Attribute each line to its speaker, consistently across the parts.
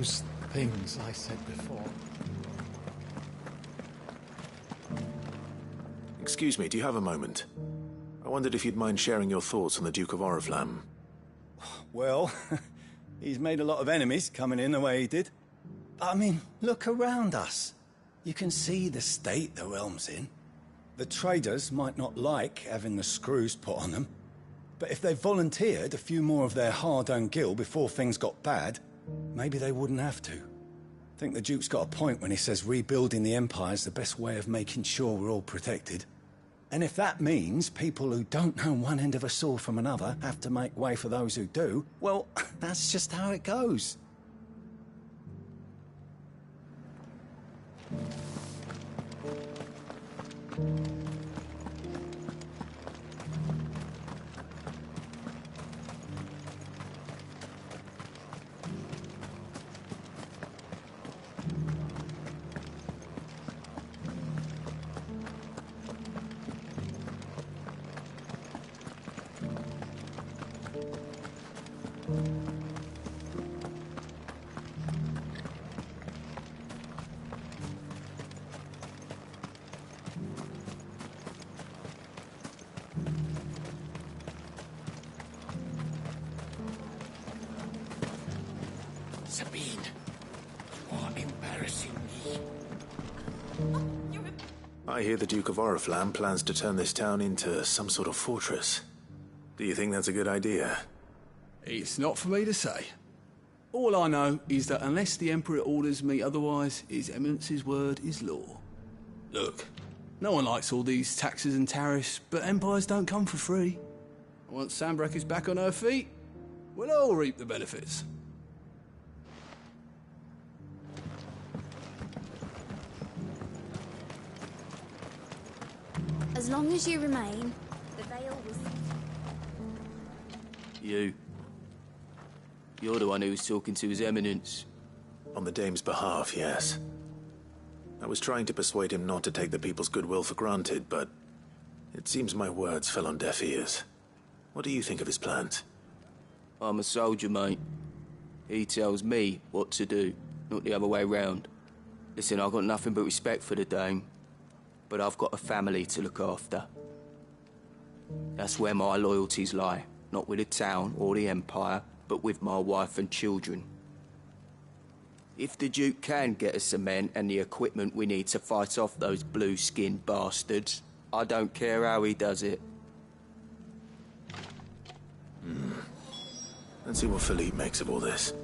Speaker 1: those things I said before.
Speaker 2: Excuse me, do you have a moment? I wondered if you'd mind sharing your thoughts on the Duke of Oriflamme.
Speaker 3: Well, he's made a lot of enemies coming in the way he did. But I mean, look around us. You can see the state the realm's in. The traders might not like having the screws put on them, but if they volunteered a few more of their hard-earned gil before things got bad, maybe they wouldn't have to. I think the Duke's got a point when he says rebuilding the Empire's the best way of making sure we're all protected. And if that means people who don't know one end of a sword from another have to make way for those who do, well, that's just how it goes.
Speaker 4: Sabine, you are embarrassing me.
Speaker 2: I hear the Duke of Oriflamme plans to turn this town into some sort of fortress. Do you think that's a good idea?
Speaker 5: It's not for me to say. All I know is that unless the Emperor orders me otherwise, His Eminence's word is law. Look, no one likes all these taxes and tariffs, but empires don't come for free. Once Sandbreak is back on her feet, we'll all reap the benefits.
Speaker 6: As long as you remain, the veil will...
Speaker 7: You're the one who was talking to His Eminence.
Speaker 2: On the Dame's behalf, yes. I was trying to persuade him not to take the people's goodwill for granted, but it seems my words fell on deaf ears. What do you think of his plans?
Speaker 7: I'm a soldier, mate. He tells me what to do, not the other way round. Listen, I've got nothing but respect for the Dame, but I've got a family to look after. That's where my loyalties lie, not with the town or the Empire, but with my wife and children. If the Duke can get us the men and the equipment we need to fight off those blue-skinned bastards, I don't care how he does it.
Speaker 2: Let's see what Philippe makes of all this.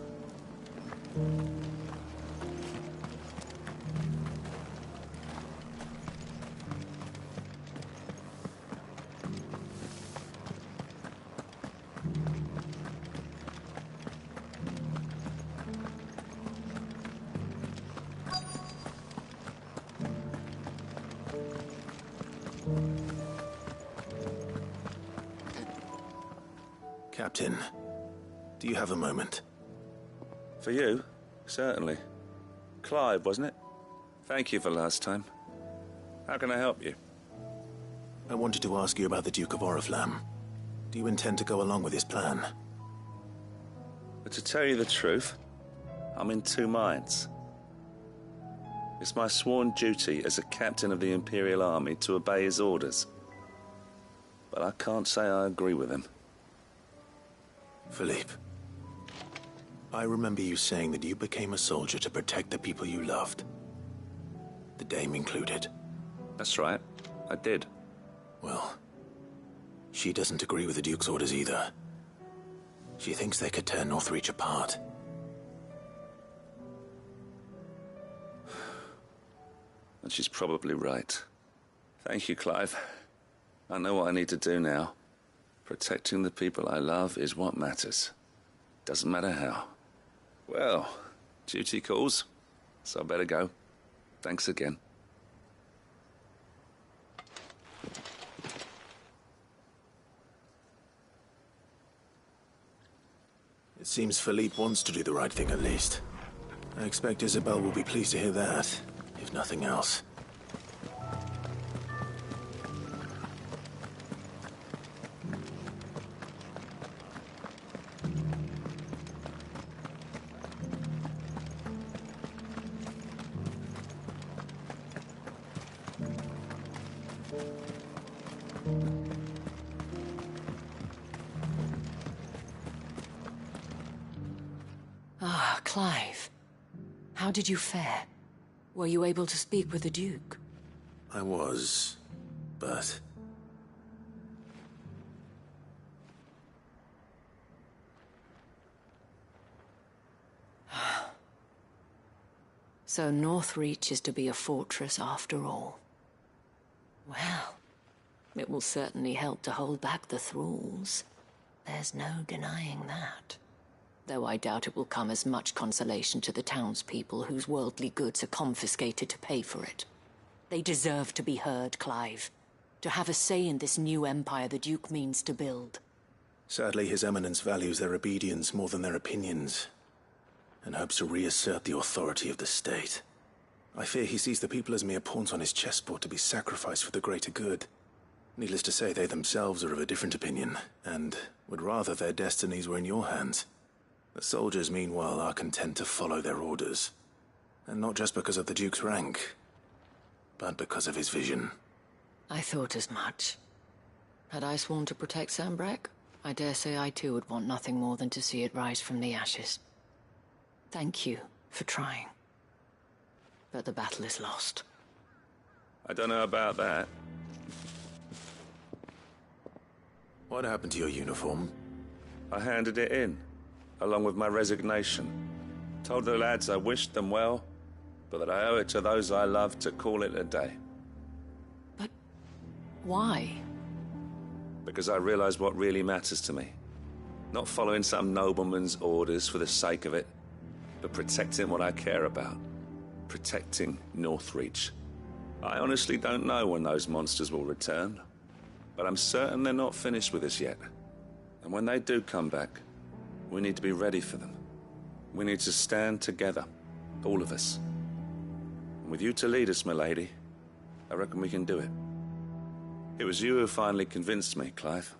Speaker 2: Captain, do you have a moment?
Speaker 8: For you? Certainly. Clive, wasn't it? Thank you for last time. How can I help you?
Speaker 2: I wanted to ask you about the Duke of Oriflamme. Do you intend to go along with his plan?
Speaker 8: But to tell you the truth, I'm in two minds. It's my sworn duty as a captain of the Imperial Army to obey his orders. But I can't say I agree with him.
Speaker 2: Philippe, I remember you saying that you became a soldier to protect the people you loved. The Dame included.
Speaker 8: That's right, I did.
Speaker 2: Well, she doesn't agree with the Duke's orders either. She thinks they could tear Northreach apart.
Speaker 8: And she's probably right. Thank you, Clive. I know what I need to do now. Protecting the people I love is what matters. Doesn't matter how. Well, duty calls, so I better go. Thanks again.
Speaker 2: It seems Philippe wants to do the right thing at least. I expect Isabel will be pleased to hear that, if nothing else.
Speaker 9: Ah, Clive. How did you fare? Were you able to speak with the Duke?
Speaker 2: I was, but...
Speaker 9: So Northreach is to be a fortress after all. Well, it will certainly help to hold back the thralls. There's no denying that. Though I doubt it will come as much consolation to the townspeople whose worldly goods are confiscated to pay for it. They deserve to be heard, Clive. To have a say in this new empire the Duke means to build.
Speaker 2: Sadly, His Eminence values their obedience more than their opinions, and hopes to reassert the authority of the state. I fear he sees the people as mere pawns on his chessboard to be sacrificed for the greater good. Needless to say, they themselves are of a different opinion, and would rather their destinies were in your hands. The soldiers, meanwhile, are content to follow their orders. And not just because of the Duke's rank, but because of his vision.
Speaker 9: I thought as much. Had I sworn to protect Sambrek, I dare say I too would want nothing more than to see it rise from the ashes. Thank you for trying. But the battle is lost.
Speaker 8: I don't know about that.
Speaker 2: What happened to your uniform?
Speaker 8: I handed it in, along with my resignation. Told the lads I wished them well, but that I owe it to those I love to call it a day.
Speaker 9: But why?
Speaker 8: Because I realize what really matters to me. Not following some nobleman's orders for the sake of it, but protecting what I care about. Protecting Northreach. I honestly don't know when those monsters will return, but I'm certain they're not finished with us yet. And when they do come back, we need to be ready for them. We need to stand together, all of us. And with you to lead us, milady, I reckon we can do it. It was you who finally convinced me, Clive.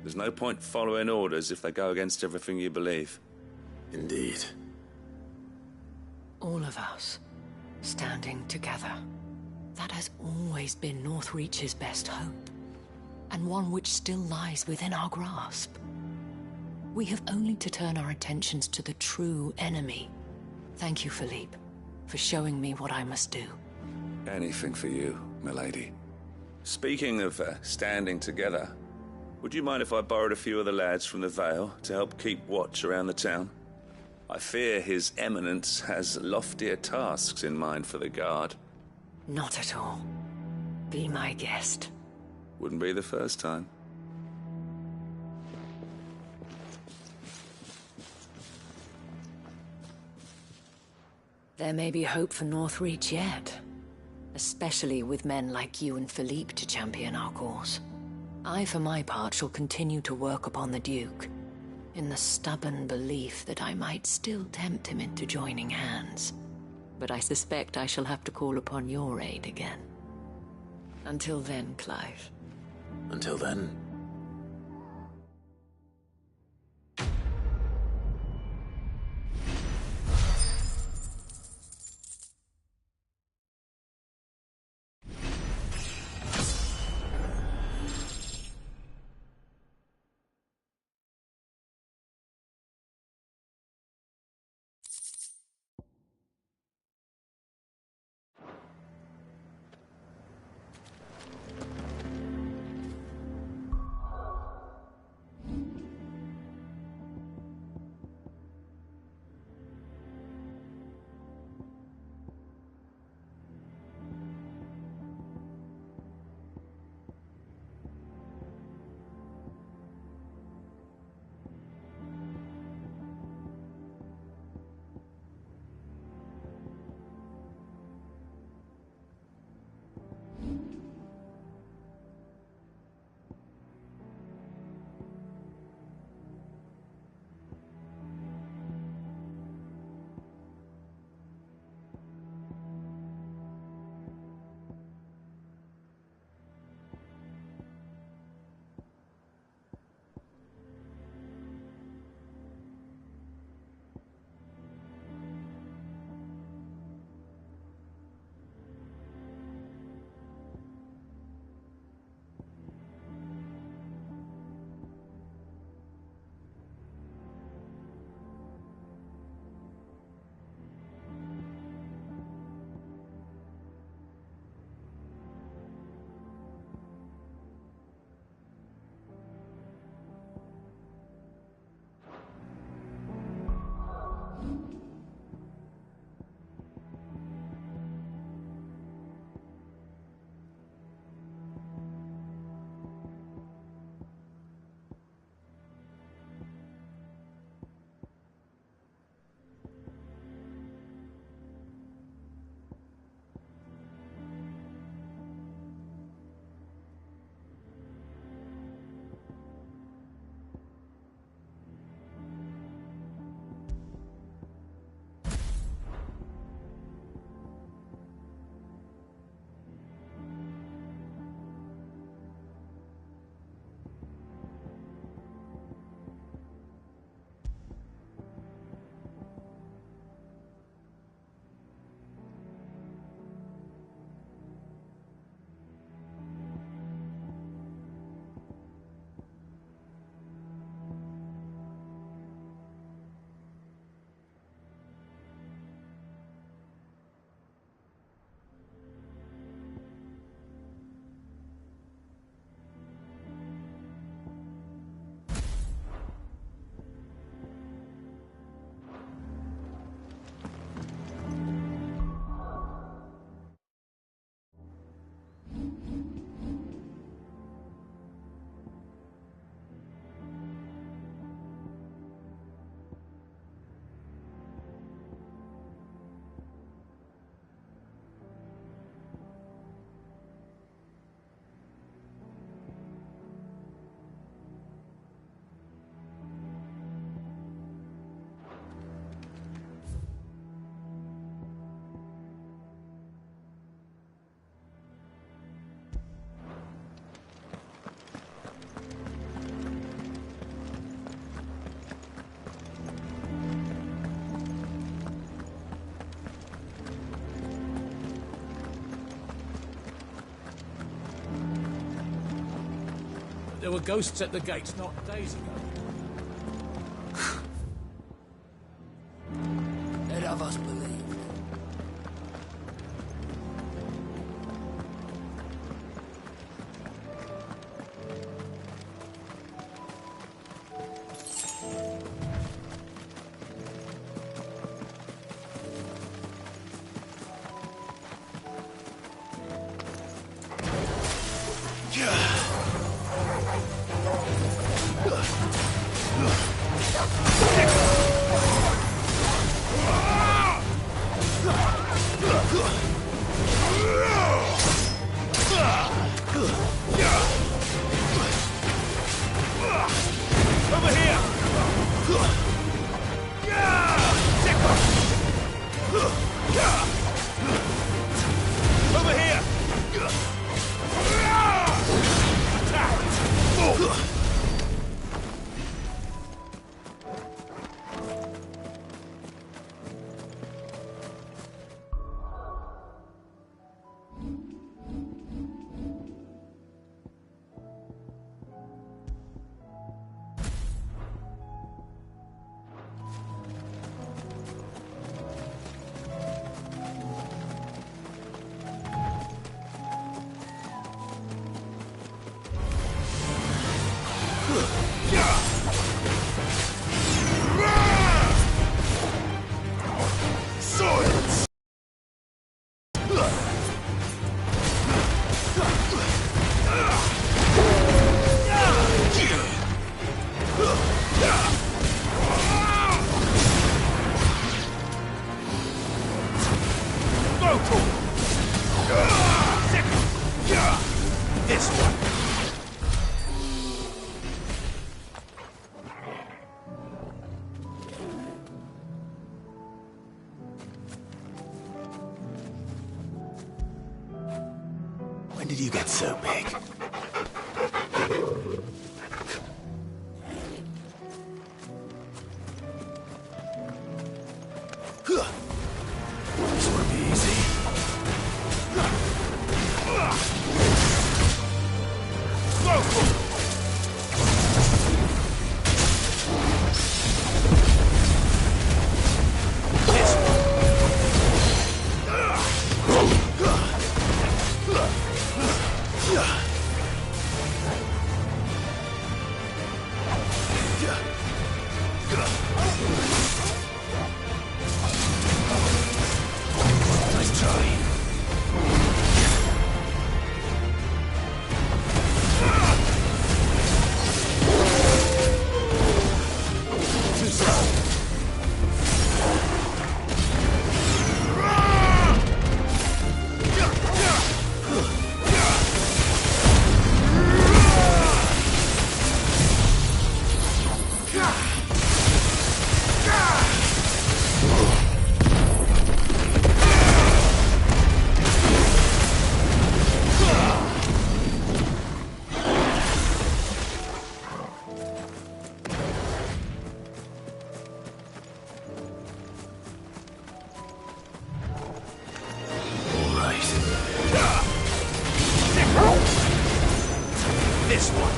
Speaker 8: There's no point following orders if they go against everything you believe.
Speaker 2: Indeed.
Speaker 9: All of us, standing together. That has always been Northreach's best hope, and one which still lies within our grasp. We have only to turn our attentions to the true enemy. Thank you, Philippe, for showing me what I must do.
Speaker 8: Anything for you, milady. Speaking of standing together, would you mind if I borrowed a few of the lads from the Vale to help keep watch around the town? I fear His Eminence has loftier tasks in mind for the guard.
Speaker 9: Not at all. Be my guest.
Speaker 8: Wouldn't be the first time.
Speaker 9: There may be hope for Northreach yet. Especially with men like you and Philippe to champion our cause. I, for my part, shall continue to work upon the Duke, in the stubborn belief that I might still tempt him into joining hands. But I suspect I shall have to call upon your aid again. Until then, Clive.
Speaker 2: Until then...
Speaker 4: There were ghosts at the gates not days ago. Let of us believe.
Speaker 2: When did you get so big? This won't be easy. Nice try. Too slow. This one.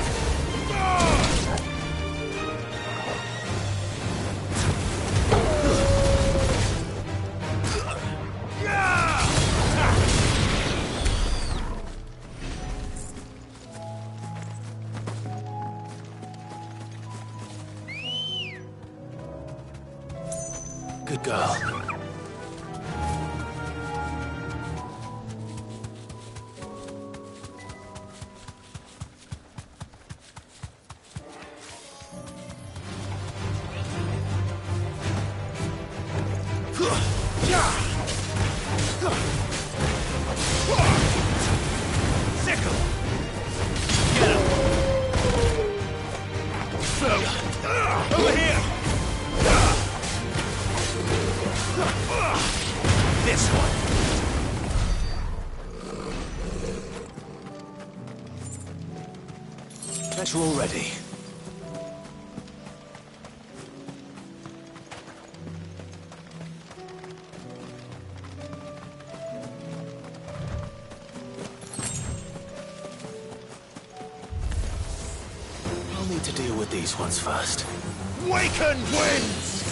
Speaker 2: Good girl. Sickle! Get him! Over here! This one! Bet you're all ready. with these ones first.
Speaker 3: Waken winds!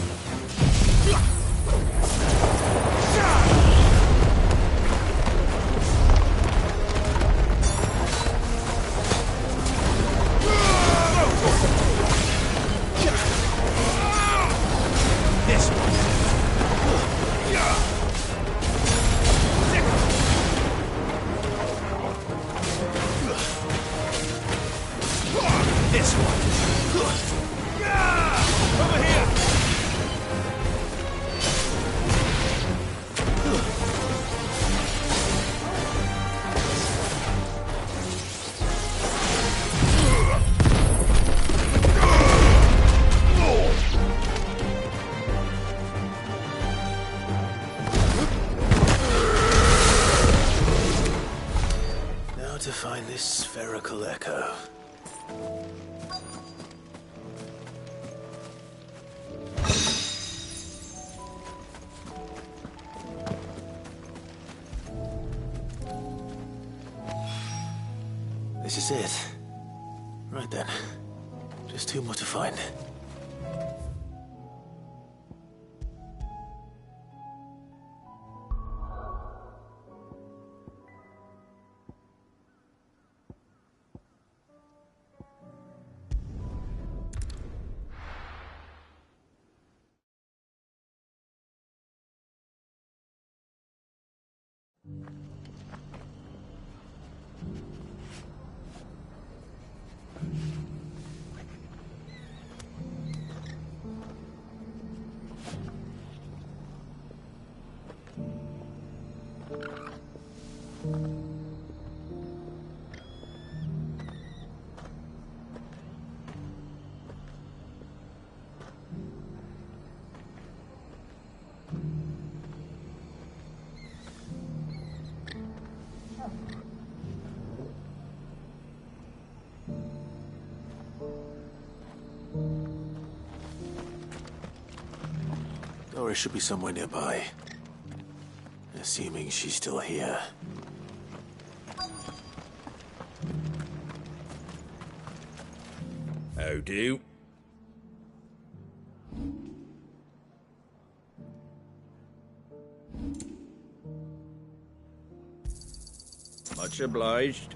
Speaker 3: This one. This one. Over here!
Speaker 2: Now to find this spherical echo. This is it. Right then. Just two more to find. Galore should be somewhere nearby. Assuming she's still here.
Speaker 3: How do? Much obliged.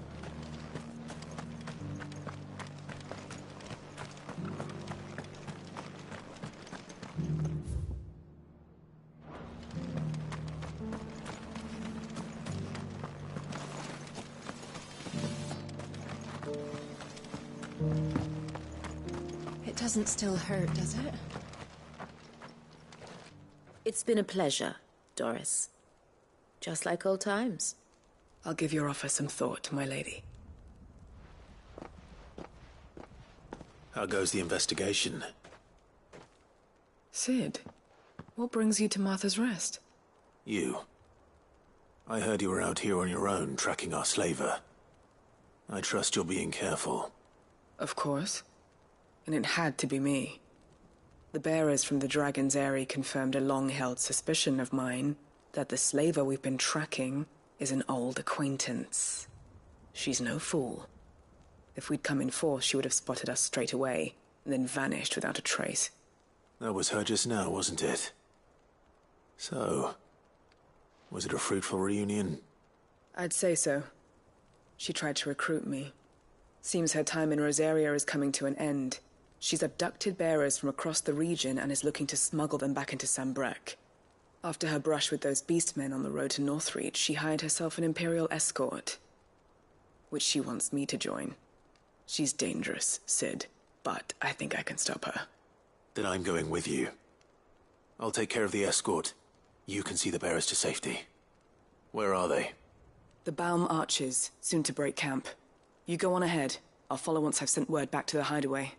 Speaker 6: It doesn't still hurt, does it?
Speaker 9: It's been a pleasure, Doris. Just like old times.
Speaker 10: I'll give your offer some thought, my lady.
Speaker 2: How goes the investigation?
Speaker 10: Sid, what brings you to Martha's Rest?
Speaker 2: You. I heard you were out here on your own, tracking our slaver. I trust you're being careful.
Speaker 10: Of course. And it had to be me. The bearers from the Dragon's Eyrie confirmed a long-held suspicion of mine that the slaver we've been tracking is an old acquaintance. She's no fool. If we'd come in force, she would have spotted us straight away, and then vanished without a trace.
Speaker 2: That was her just now, wasn't it? So, was it a fruitful reunion?
Speaker 10: I'd say so. She tried to recruit me. Seems her time in Rosaria is coming to an end. She's abducted bearers from across the region and is looking to smuggle them back into Sambrec. After her brush with those beastmen on the road to Northreach, she hired herself an Imperial escort, which she wants me to join. She's dangerous, Sid, but I think I can stop her.
Speaker 2: Then I'm going with you. I'll take care of the escort. You can see the bearers to safety. Where are they?
Speaker 10: The Baum Archers, soon to break camp. You go on ahead. I'll follow once I've sent word back to the hideaway.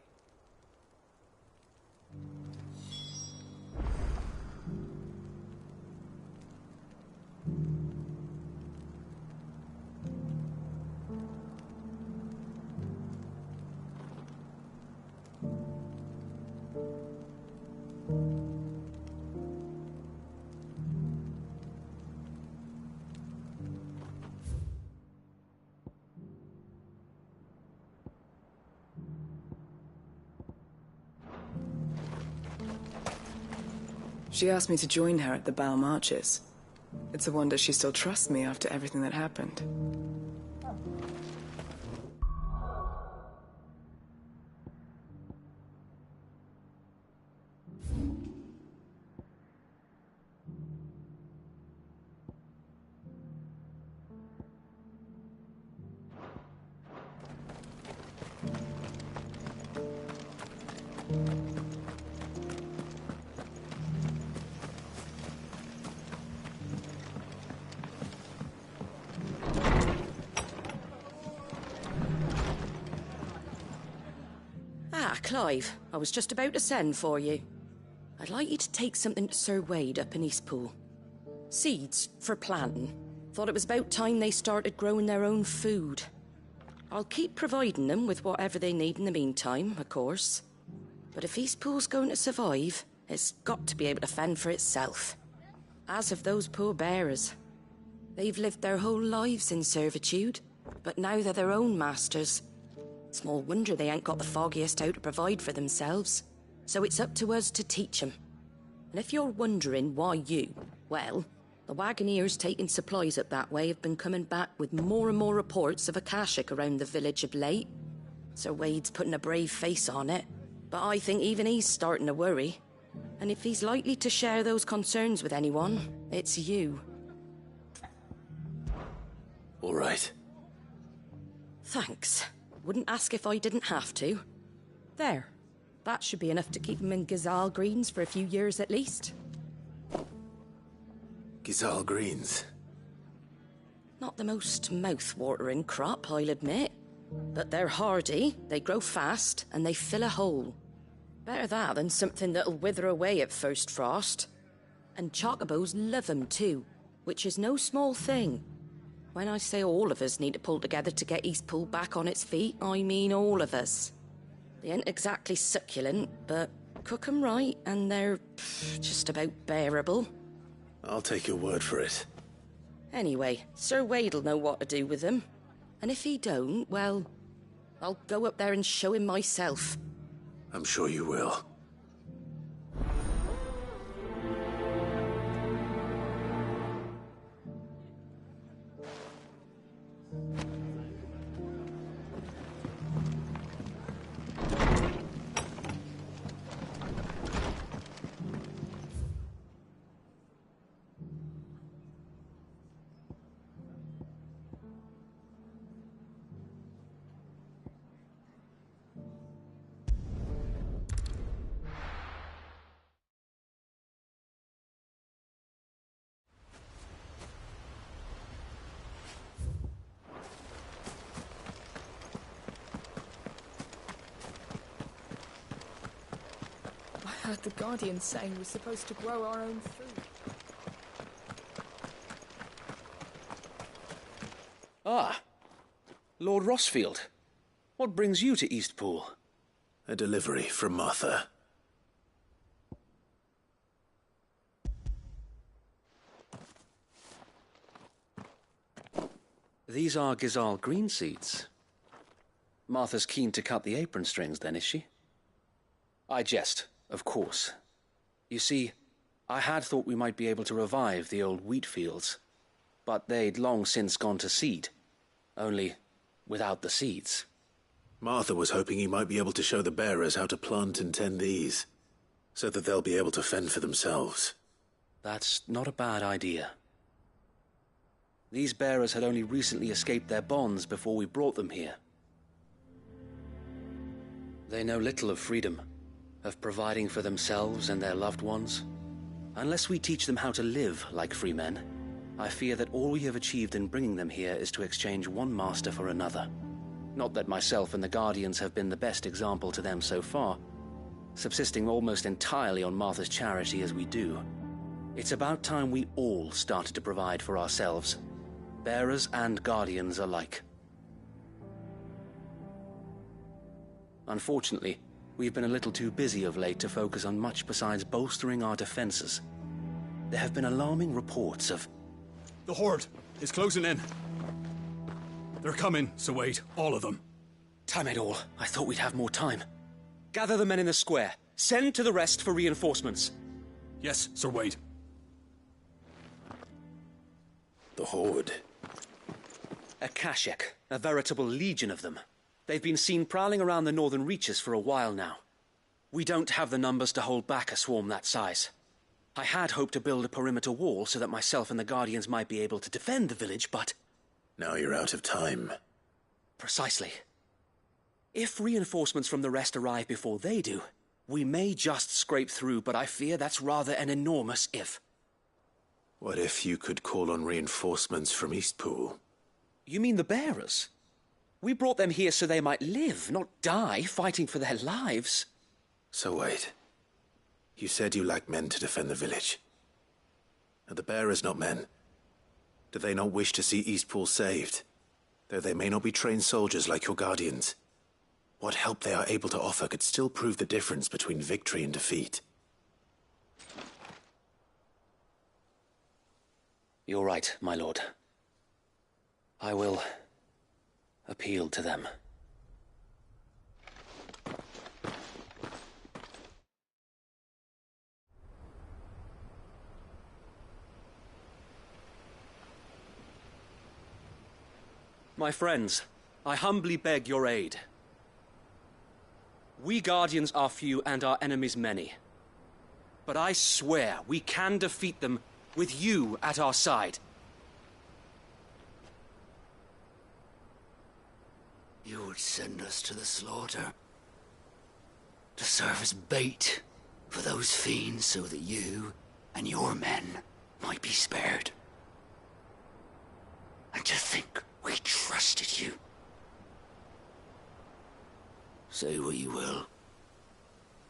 Speaker 10: She asked me to join her at the Bow Marches. It's a wonder she still trusts me after everything that happened.
Speaker 11: Clive, I was just about to send for you. I'd like you to take something to Sir Wade up in Eastpool. Seeds for planting. Thought it was about time they started growing their own food. I'll keep providing them with whatever they need in the meantime, of course. But if Eastpool's going to survive, it's got to be able to fend for itself. As of those poor bearers. They've lived their whole lives in servitude, but now they're their own masters. Small wonder they ain't got the foggiest how to provide for themselves. So it's up to us to teach them. And if you're wondering why you, well, the Wagoneers taking supplies up that way have been coming back with more and more reports of Akashic around the village of late. Sir Wade's putting a brave face on it, but I think even he's starting to worry. And if he's likely to share those concerns with anyone, it's you.
Speaker 2: All right.
Speaker 11: Thanks. Wouldn't ask if I didn't have to. There. That should be enough to keep him in Gazal Greens for a few years at least.
Speaker 2: Gazal Greens?
Speaker 11: Not the most mouth-watering crop, I'll admit. But they're hardy, they grow fast, and they fill a hole. Better that than something that'll wither away at first frost. And chocobos love 'em too, which is no small thing. When I say all of us need to pull together to get Eastpool back on its feet, I mean all of us. They ain't exactly succulent, but cook 'em right and they're just about bearable.
Speaker 2: I'll take your word for it.
Speaker 11: Anyway, Sir Wade'll know what to do with them. And if he don't, well, I'll go up there and show him myself.
Speaker 2: I'm sure you will.
Speaker 12: I heard the Guardian saying we're supposed to grow our own food.
Speaker 13: Ah, Lord Rossfield. What brings you to Eastpool?
Speaker 2: A delivery from Martha.
Speaker 13: These are Gazal green seeds. Martha's keen to cut the apron strings, then, is she? I jest, of course. You see, I had thought we might be able to revive the old wheat fields, but they'd long since gone to seed, only without the seeds.
Speaker 2: Martha was hoping he might be able to show the bearers how to plant and tend these, so that they'll be able to fend for themselves.
Speaker 13: That's not a bad idea. These bearers had only recently escaped their bonds before we brought them here. They know little of freedom, of providing for themselves and their loved ones. Unless we teach them how to live like free men, I fear that all we have achieved in bringing them here is to exchange one master for another. Not that myself and the Guardians have been the best example to them so far, subsisting almost entirely on Martha's charity as we do. It's about time we all started to provide for ourselves, bearers and Guardians alike. Unfortunately, we've been a little too busy of late to focus on much besides bolstering our defenses. There have been alarming reports of...
Speaker 5: The Horde is closing in. They're coming, Sir Wade, all of them.
Speaker 13: Damn it all, I thought we'd have more time. Gather the men in the square. Send to the rest for reinforcements.
Speaker 14: Yes, Sir Wade.
Speaker 2: The Horde.
Speaker 13: Akashic, a veritable legion of them. They've been seen prowling around the northern reaches for a while now. We don't have the numbers to hold back a swarm that size. I had hoped to build a perimeter wall so that myself and the Guardians might be able to defend the village, but...
Speaker 2: Now you're out of time.
Speaker 13: Precisely. If reinforcements from the rest arrive before they do, we may just scrape through, but I fear that's rather an enormous if.
Speaker 2: What if you could call on reinforcements from Eastpool?
Speaker 13: You mean the bearers? We brought them here so they might live, not die fighting for their lives.
Speaker 2: So wait. You said you lack men to defend the village. Are the bearers not men? Do they not wish to see Eastpool saved? Though they may not be trained soldiers like your Guardians. What help they are able to offer could still prove the difference between victory and defeat.
Speaker 13: You're right, my lord. I will appeal to them. My friends, I humbly beg your aid. We Guardians are few and our enemies many. But I swear we can defeat them with you at our side.
Speaker 4: You would send us to the slaughter. To serve as bait for those fiends so that you and your men might be spared. And to think we trusted you. Say what you will.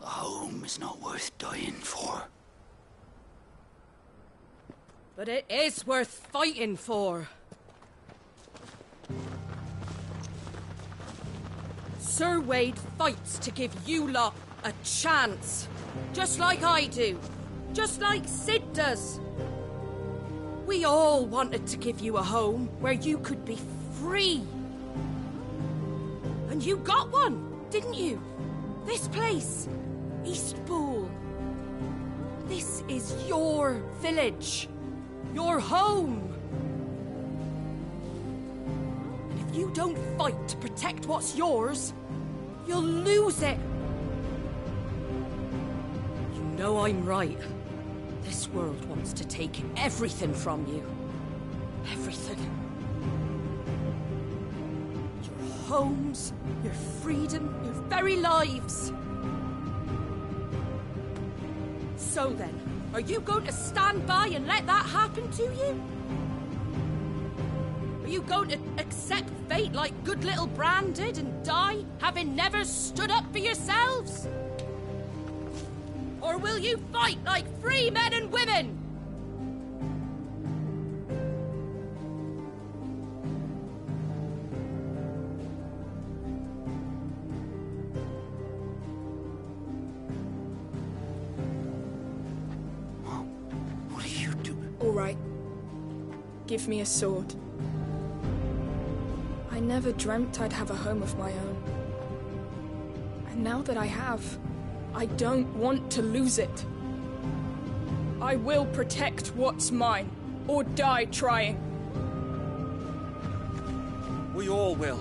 Speaker 4: A home is not worth dying for.
Speaker 11: But it is worth fighting for. Sir Wade fights to give you lot a chance. Just like I do. Just like Sid does. We all wanted to give you a home where you could be free. And you got one, didn't you? This place, Eastpool. This is your village. Your home. And if you don't fight to protect what's yours, you'll lose it. You know I'm right. This world wants to take everything from you. Everything. Your homes, your freedom, your very lives. So then, are you going to stand by and let that happen to you? Are you going to accept fate like good little Bran did and die, having never stood up for yourselves? Or will you fight like free men and women?
Speaker 4: What are you doing?
Speaker 12: All right. Give me a sword. I never dreamt I'd have a home of my own. And now that I have, I don't want to lose it. I will protect what's mine, or die trying.
Speaker 13: We all will.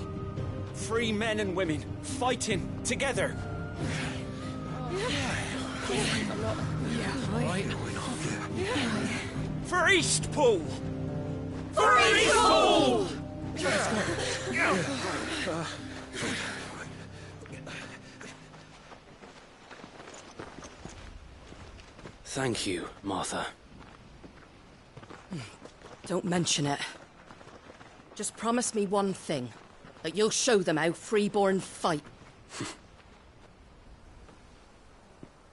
Speaker 13: Free men and women, fighting together. For Eastpool! For Eastpool! Thank you, Martha.
Speaker 11: Don't mention it. Just promise me one thing. That you'll show them how freeborn fight.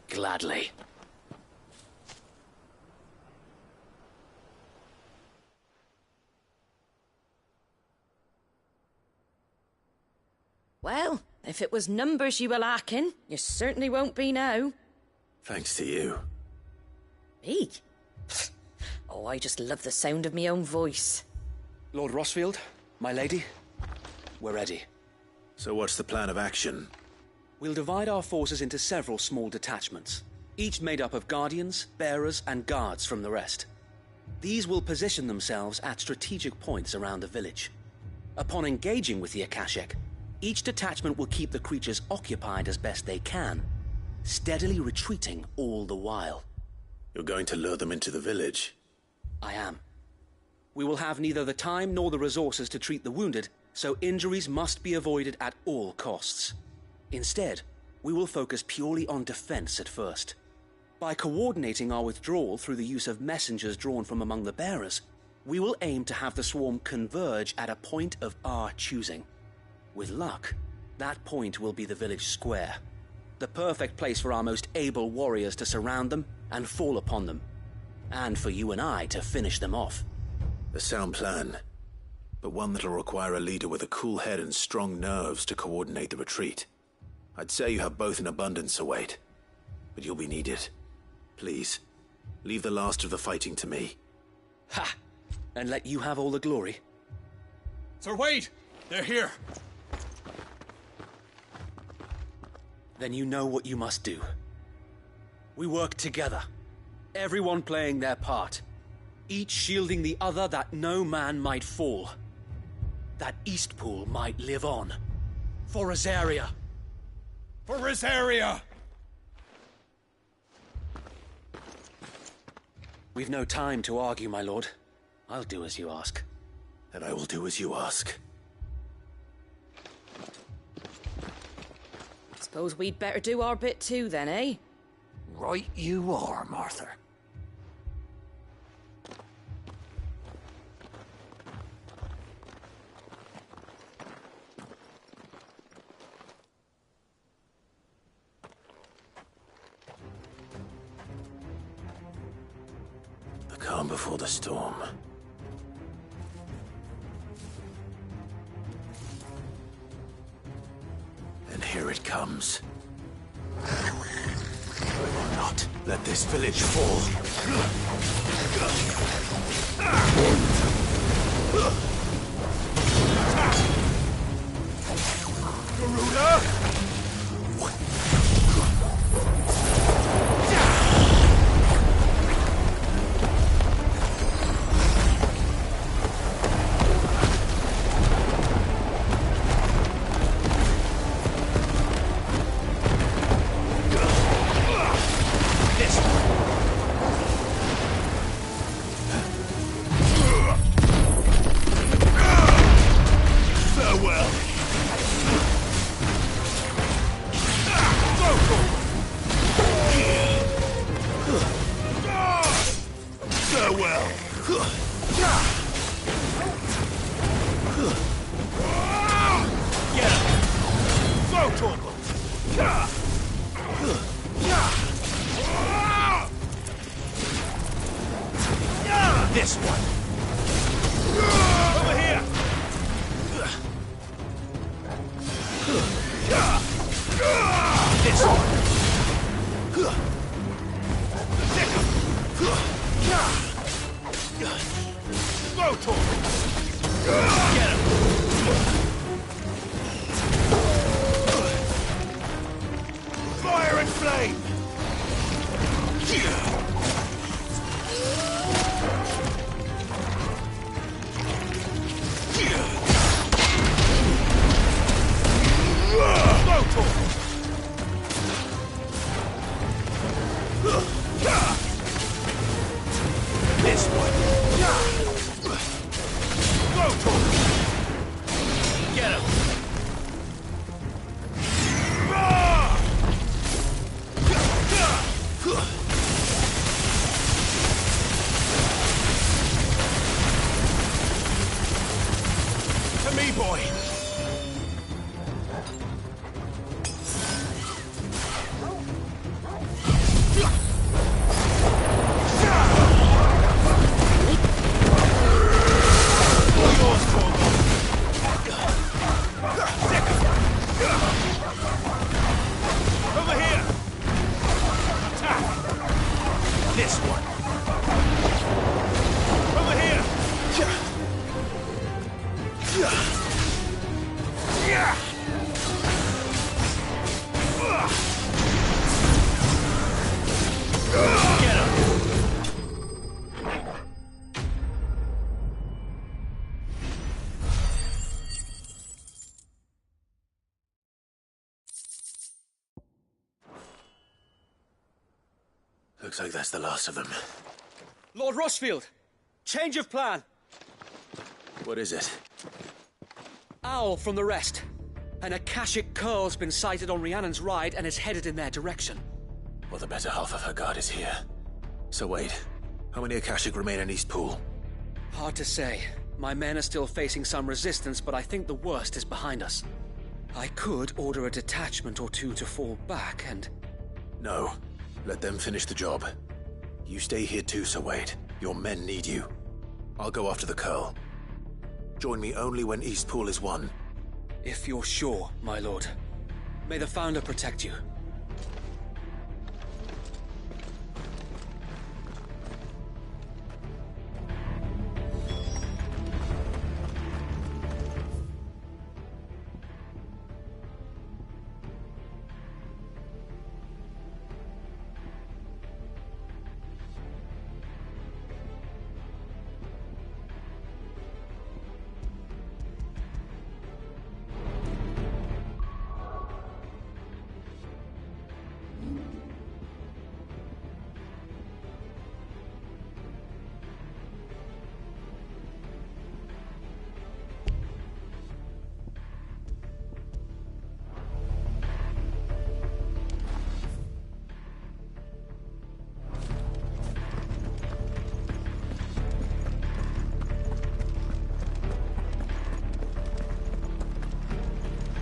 Speaker 13: Gladly.
Speaker 11: Well, if it was numbers you were lacking, you certainly won't be now.
Speaker 2: Thanks to you.
Speaker 11: Me? Oh, I just love the sound of my own voice.
Speaker 13: Lord Rossfield, my lady, we're ready.
Speaker 2: So what's the plan of action?
Speaker 13: We'll divide our forces into several small detachments. each made up of guardians, bearers, and guards from the rest. These will position themselves at strategic points around the village. Upon engaging with the Akashic, each detachment will keep the creatures occupied as best they can, steadily retreating all the while.
Speaker 2: You're going to lure them into the village?
Speaker 13: I am. We will have neither the time nor the resources to treat the wounded, so injuries must be avoided at all costs. Instead, we will focus purely on defense at first. By coordinating our withdrawal through the use of messengers drawn from among the bearers, we will aim to have the swarm converge at a point of our choosing. With luck, that point will be the village square, the perfect place for our most able warriors to surround them and fall upon them, and for you and I to finish them off.
Speaker 2: A sound plan, but one that'll require a leader with a cool head and strong nerves to coordinate the retreat. I'd say you have both in abundance, Await, but you'll be needed. Please, leave the last of the fighting to me.
Speaker 13: Ha! And let you have all the glory.
Speaker 5: Sir Wade! They're here!
Speaker 13: Then you know what you must do. We work together, everyone playing their part, each shielding the other that no man might fall, that Eastpool might live on. For Rosaria!
Speaker 5: For Rosaria!
Speaker 13: We've no time to argue, my lord. I'll do as you ask.
Speaker 2: And I will do as you ask.
Speaker 11: Suppose we'd better do our bit too, then, eh?
Speaker 4: Right you are, Martha.
Speaker 2: The calm before the storm. And here it comes. I will not let this village fall.
Speaker 5: Garuda!
Speaker 2: This one.
Speaker 5: Over here!
Speaker 2: This one.
Speaker 5: Go, Tor!
Speaker 2: Get him!
Speaker 5: Fire and flame!
Speaker 2: This one.
Speaker 5: Go, Tor!
Speaker 2: Get him!
Speaker 5: To me, boy! Over here! Attack!
Speaker 2: This one.
Speaker 5: Over here!
Speaker 2: Looks like that's the last of them.
Speaker 13: Lord Rossfield! Change of plan!
Speaker 2: What is it?
Speaker 13: Owl from the rest. An Akashic Curl's been sighted on Rhiannon's ride and is headed in their direction.
Speaker 2: Well, the better half of her guard is here. So wait, how many Akashic remain in East Pool?
Speaker 13: Hard to say. My men are still facing some resistance, but I think the worst is behind us. I could order a detachment or two to fall back and...
Speaker 2: No. Let them finish the job. You stay here too, Sir Wade. Your men need you. I'll go after the Curl. Join me only when East Pool is won.
Speaker 13: If you're sure, my lord. May the Founder protect you.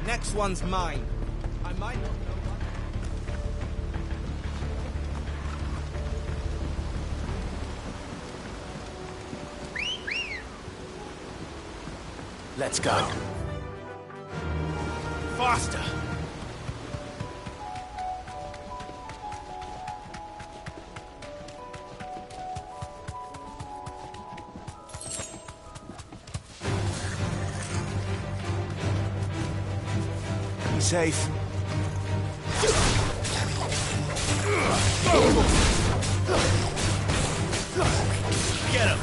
Speaker 14: Next one's mine. I might not know what...
Speaker 2: Let's go.
Speaker 14: Faster!
Speaker 2: Be safe.
Speaker 14: Get him!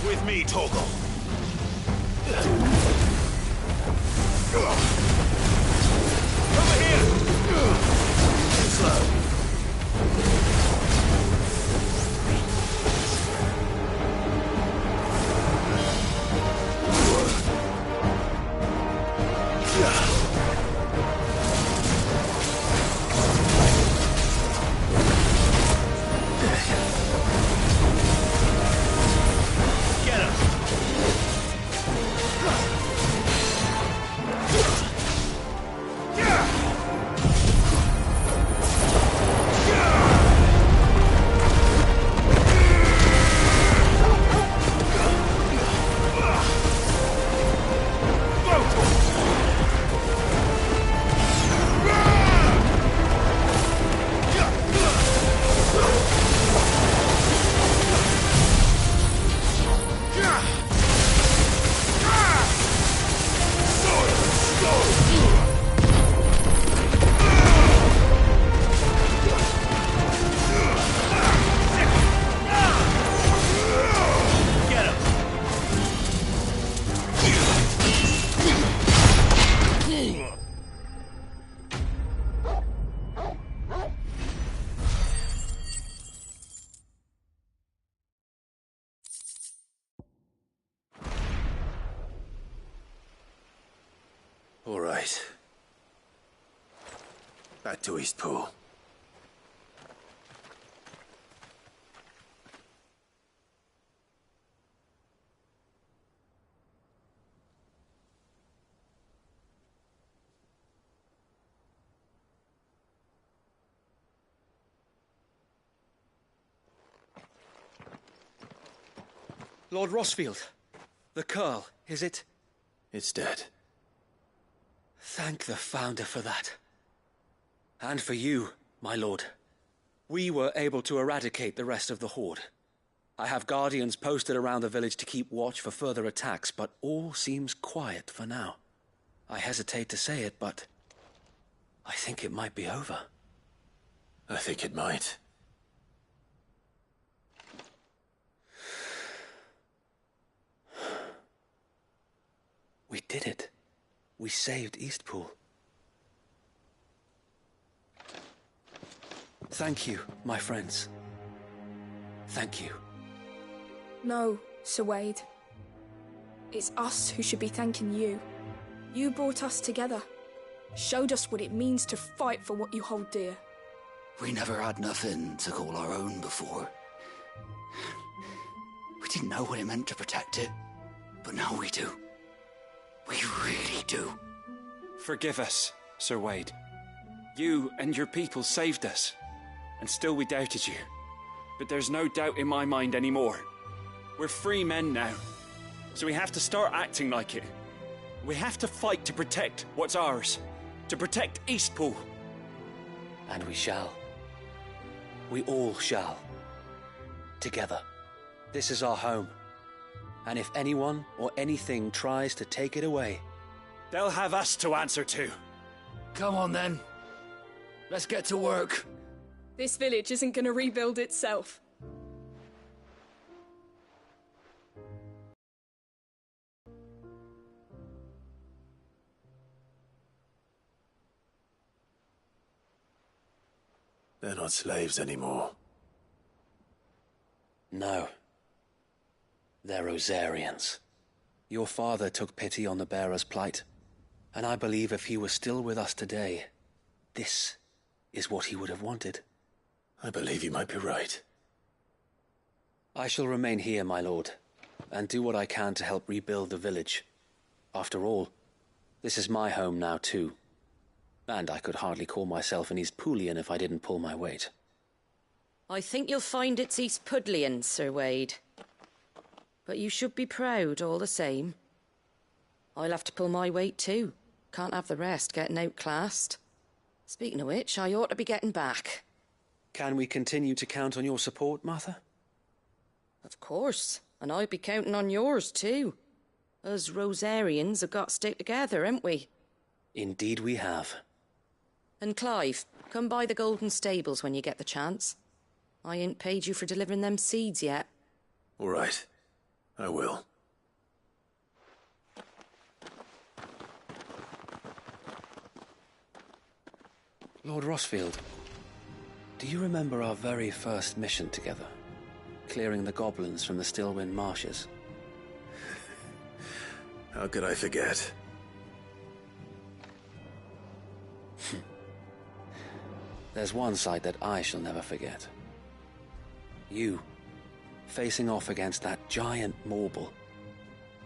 Speaker 2: With me, Torgal. Over here! Slow.
Speaker 14: Get him!
Speaker 2: right. Back to Eastpool.
Speaker 13: Lord Rossfield, the Curl, is it?
Speaker 2: It's dead.
Speaker 13: Thank the Founder for that. And for you, my lord. We were able to eradicate the rest of the Horde. I have guardians posted around the village to keep watch for further attacks, but all seems quiet for now. I hesitate to say it, but I think it might be over.
Speaker 2: I think it might.
Speaker 13: We did it. We saved Eastpool. Thank you, my friends. Thank you.
Speaker 12: No, Sir Wade. It's us who should be thanking you. You brought us together. Showed us what it means to fight for what you hold dear.
Speaker 4: We never had nothing to call our own before. We didn't know what it meant to protect it, but now we do. We really do.
Speaker 15: Forgive us, Sir Wade. You and your people saved us, and still we doubted you. But there's no doubt in my mind anymore. We're free men now, so we have to start acting like it. We have to fight to protect what's ours, to protect Eastpool.
Speaker 13: And we shall. We all shall. Together. This is our home. And if anyone or anything tries to take it away,
Speaker 15: they'll have us to answer to.
Speaker 4: Come on then. Let's get to work.
Speaker 12: This village isn't gonna rebuild itself.
Speaker 2: They're not slaves anymore.
Speaker 13: no. They're Rosarians. Your father took pity on the bearer's plight, and I believe if he was still with us today, this is what he would have wanted.
Speaker 2: I believe you might be right.
Speaker 13: I shall remain here, my lord, and do what I can to help rebuild the village. After all, this is my home now too, and I could hardly call myself an Eastpoolian if I didn't pull my weight.
Speaker 11: I think you'll find it's East Pudlian, Sir Wade. But you should be proud all the same. I'll have to pull my weight too. Can't have the rest getting outclassed. Speaking of which, I ought to be getting back.
Speaker 13: Can we continue to count on your support, Martha?
Speaker 11: Of course, and I'll be counting on yours too. Us Rosarians have got to stick together, haven't we?
Speaker 13: Indeed we have.
Speaker 11: And Clive, come by the Golden Stables when you get the chance. I ain't paid you for delivering them seeds yet.
Speaker 2: All right. I will.
Speaker 13: Lord Rossfield, do you remember our very first mission together? Clearing the goblins from the Stillwind marshes?
Speaker 2: How could I forget?
Speaker 13: There's one sight that I shall never forget. You, facing off against that giant Morble.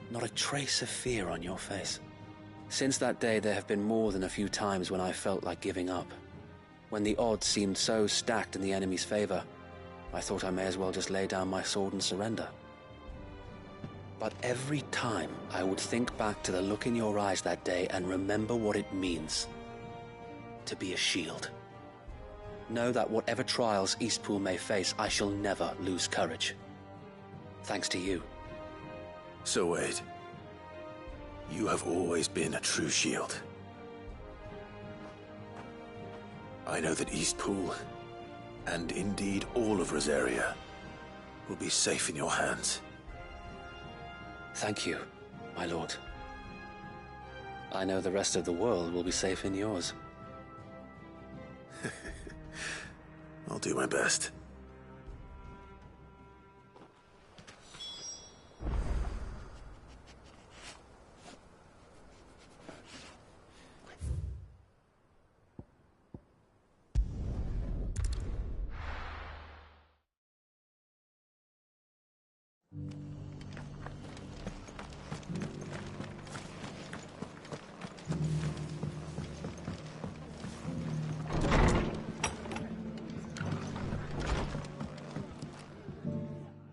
Speaker 13: Not a trace of fear on your face. Since that day, there have been more than a few times when I felt like giving up. When the odds seemed so stacked in the enemy's favor, I thought I may as well just lay down my sword and surrender. But every time I would think back to the look in your eyes that day and remember what it means to be a shield. Know that whatever trials Eastpool may face, I shall never lose courage. Thanks to you.
Speaker 2: So Wade, you have always been a true shield. I know that Eastpool, and indeed all of Rosaria, will be safe in your hands.
Speaker 13: Thank you, my lord. I know the rest of the world will be safe in yours.
Speaker 2: I'll do my best.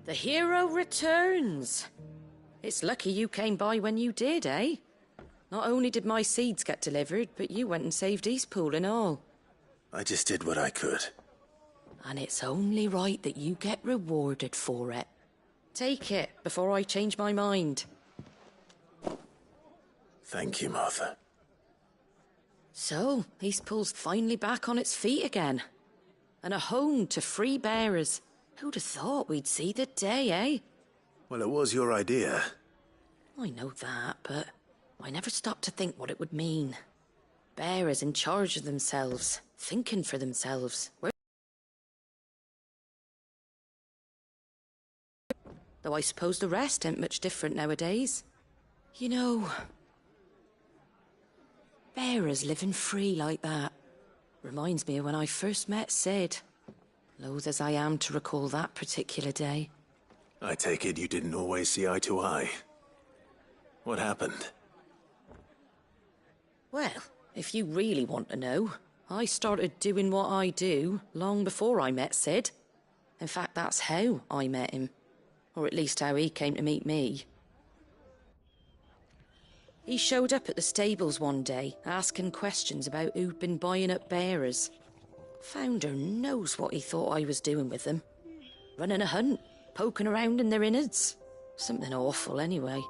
Speaker 11: The hero returns. It's lucky you came by when you did, eh? Not only did my seeds get delivered, but you went and saved Eastpool and all.
Speaker 2: I just did what I could.
Speaker 11: And it's only right that you get rewarded for it. Take it before I change my mind.
Speaker 2: Thank you, Martha.
Speaker 11: So, Eastpool's finally back on its feet again. And a home to free bearers. Who'd have thought we'd see the day, eh?
Speaker 2: Well, it was your idea.
Speaker 11: I know that, but I never stopped to think what it would mean. Bearers in charge of themselves, thinking for themselves. Though I suppose the rest ain't much different nowadays. You know, bearers living free like that reminds me of when I first met Sid. Loath as I am to recall that particular day.
Speaker 2: I take it you didn't always see eye to eye. What happened?
Speaker 11: Well, if you really want to know, I started doing what I do long before I met Sid. In fact, that's how I met him. Or at least how he came to meet me. He showed up at the stables one day, asking questions about who'd been buying up bearers. Founder knows what he thought I was doing with them. Running a hunt, poking around in their innards. Something awful anyway.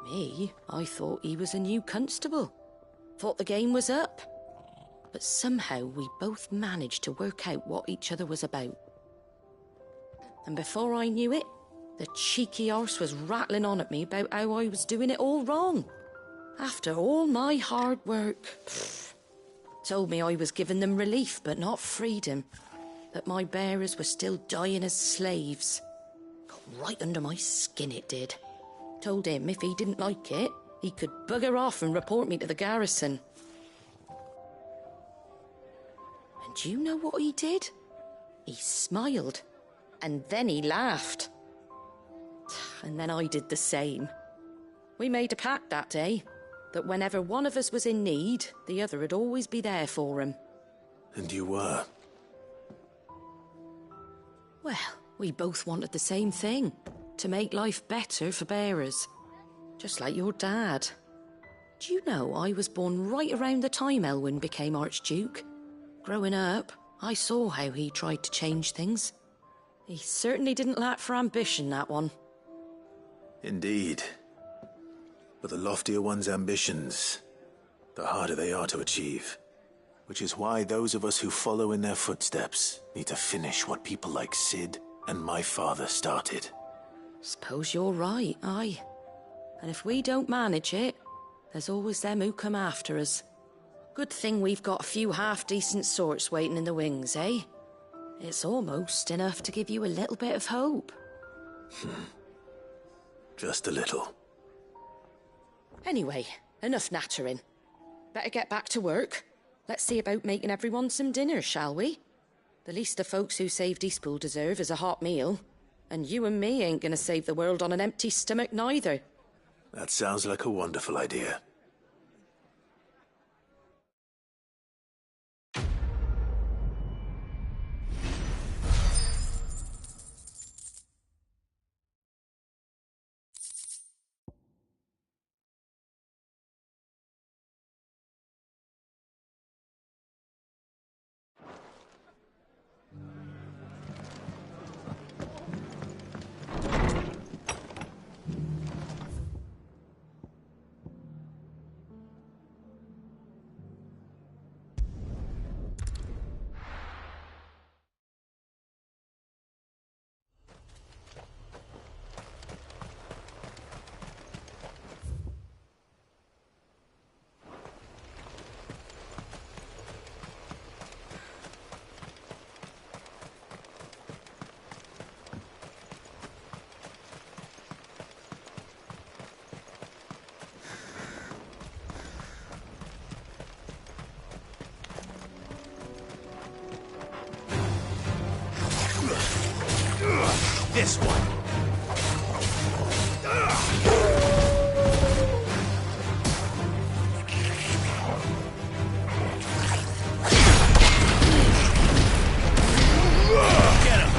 Speaker 11: Me, I thought he was a new constable. Thought the game was up. But somehow we both managed to work out what each other was about. And before I knew it, the cheeky arse was rattling on at me about how I was doing it all wrong. After all my hard work. Told me I was giving them relief, but not freedom. That my bearers were still dying as slaves. Got right under my skin, it did. Told him if he didn't like it, he could bugger off and report me to the garrison. And do you know what he did? He smiled. And then he laughed. And then I did the same. We made a pact that day, that whenever one of us was in need, the other would always be there for him.
Speaker 2: And you were?
Speaker 11: Well, we both wanted the same thing. To make life better for bearers. Just like your dad. Do you know I was born right around the time Elwyn became Archduke? Growing up, I saw how he tried to change things. He certainly didn't lack for ambition, that one.
Speaker 2: Indeed. But the loftier one's ambitions, the harder they are to achieve. Which is why those of us who follow in their footsteps need to finish what people like Sid and my father started.
Speaker 11: Suppose you're right, aye. And if we don't manage it, there's always them who come after us. Good thing we've got a few half-decent sorts waiting in the wings, eh? It's almost enough to give you a little bit of hope.
Speaker 2: Just a little.
Speaker 11: Anyway, enough nattering. Better get back to work. Let's see about making everyone some dinner, shall we? The least the folks who saved Eastpool deserve is a hot meal. And you and me ain't gonna save the world on an empty stomach neither.
Speaker 2: That sounds like a wonderful idea.
Speaker 16: This one. Get him.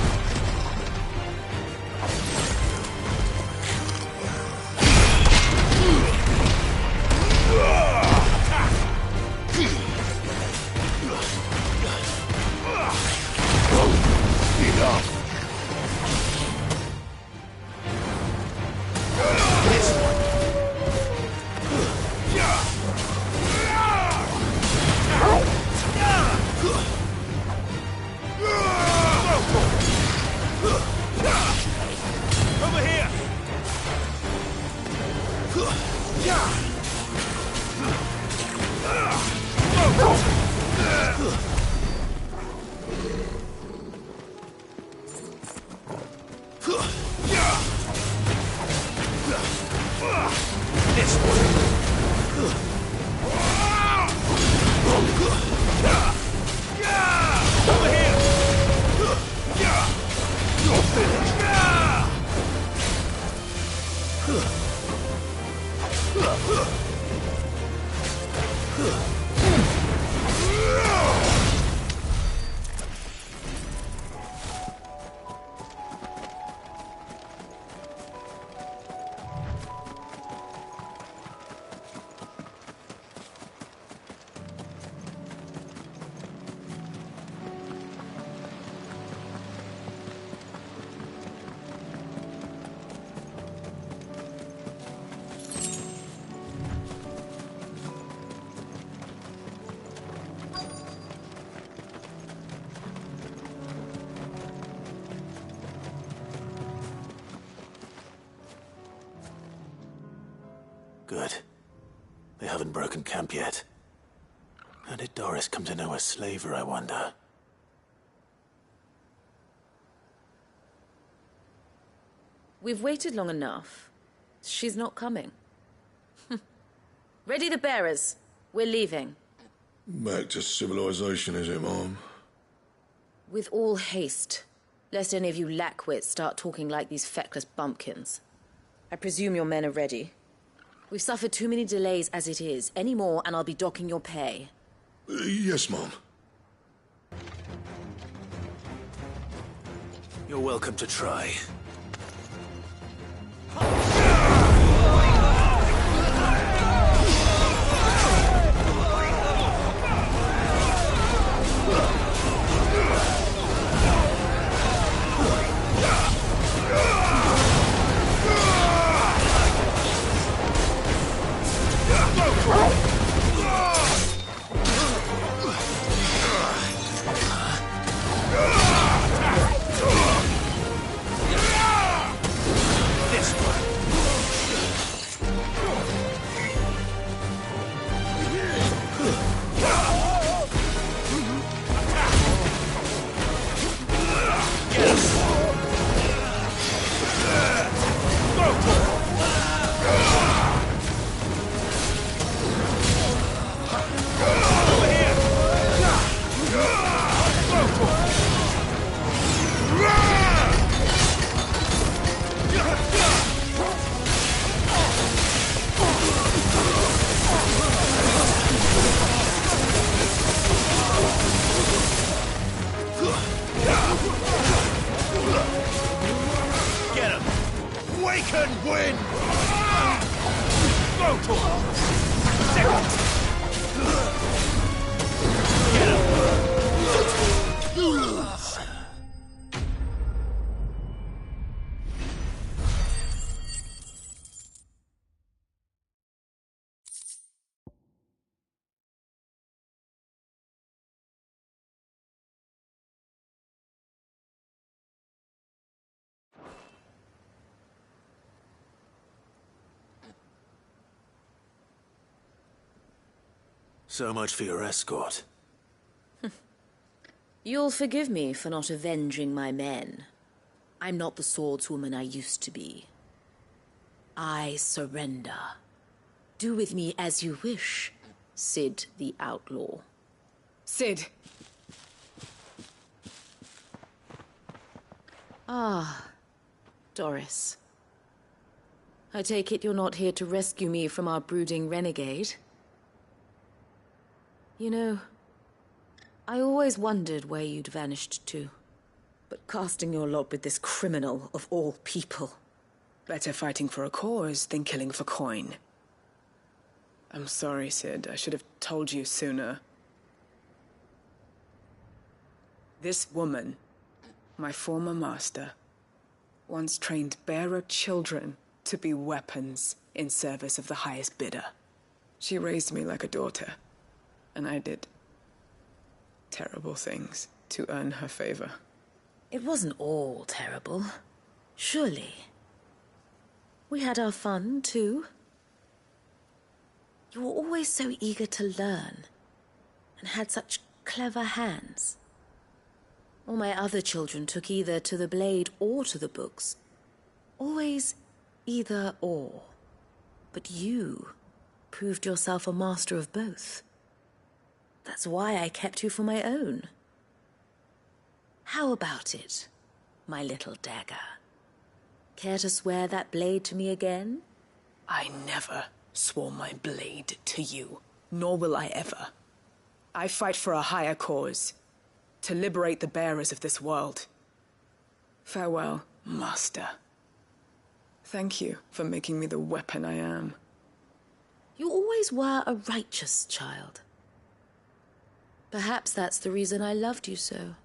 Speaker 16: This one. Over here. You're finished.
Speaker 2: Good. They haven't broken camp yet. How did Doris come to know a slaver, I wonder?
Speaker 11: We've waited long enough. She's not coming. Ready the bearers. We're leaving.
Speaker 17: Back to civilization, is it, Mom?
Speaker 11: With all haste, lest any of you lackwits start talking like these feckless bumpkins. I presume your men are ready. We've suffered too many delays as it is. Any more, and I'll be docking your pay.
Speaker 17: Yes, Mom.
Speaker 2: You're welcome to try. So much for your escort.
Speaker 11: You'll forgive me for not avenging my men. I'm not the swordswoman I used to be. I surrender. Do with me as you wish, Sid the Outlaw.
Speaker 10: Sid!
Speaker 11: Ah, Doris. I take it you're not here to rescue me from our brooding renegade? You know, I always wondered where you'd vanished to. But casting your lot with this criminal of all people.
Speaker 10: Better fighting for a cause than killing for coin. I'm sorry, Sid. I should have told you sooner. This woman, my former master, once trained bearer children to be weapons in service of the highest bidder. She raised me like a daughter. And I did terrible things to earn her favor.
Speaker 11: It wasn't all terrible, surely. We had our fun, too. You were always so eager to learn, and had such clever hands. All my other children took either to the blade or to the books. Always either or. But you proved yourself a master of both. That's why I kept you for my own. How about it, my little dagger? Care to swear that blade to me again?
Speaker 10: I never swore my blade to you, nor will I ever. I fight for a higher cause, to liberate the bearers of this world. Farewell, Master. Thank you for making me the weapon I am.
Speaker 11: You always were a righteous child. Perhaps that's the reason I loved you so.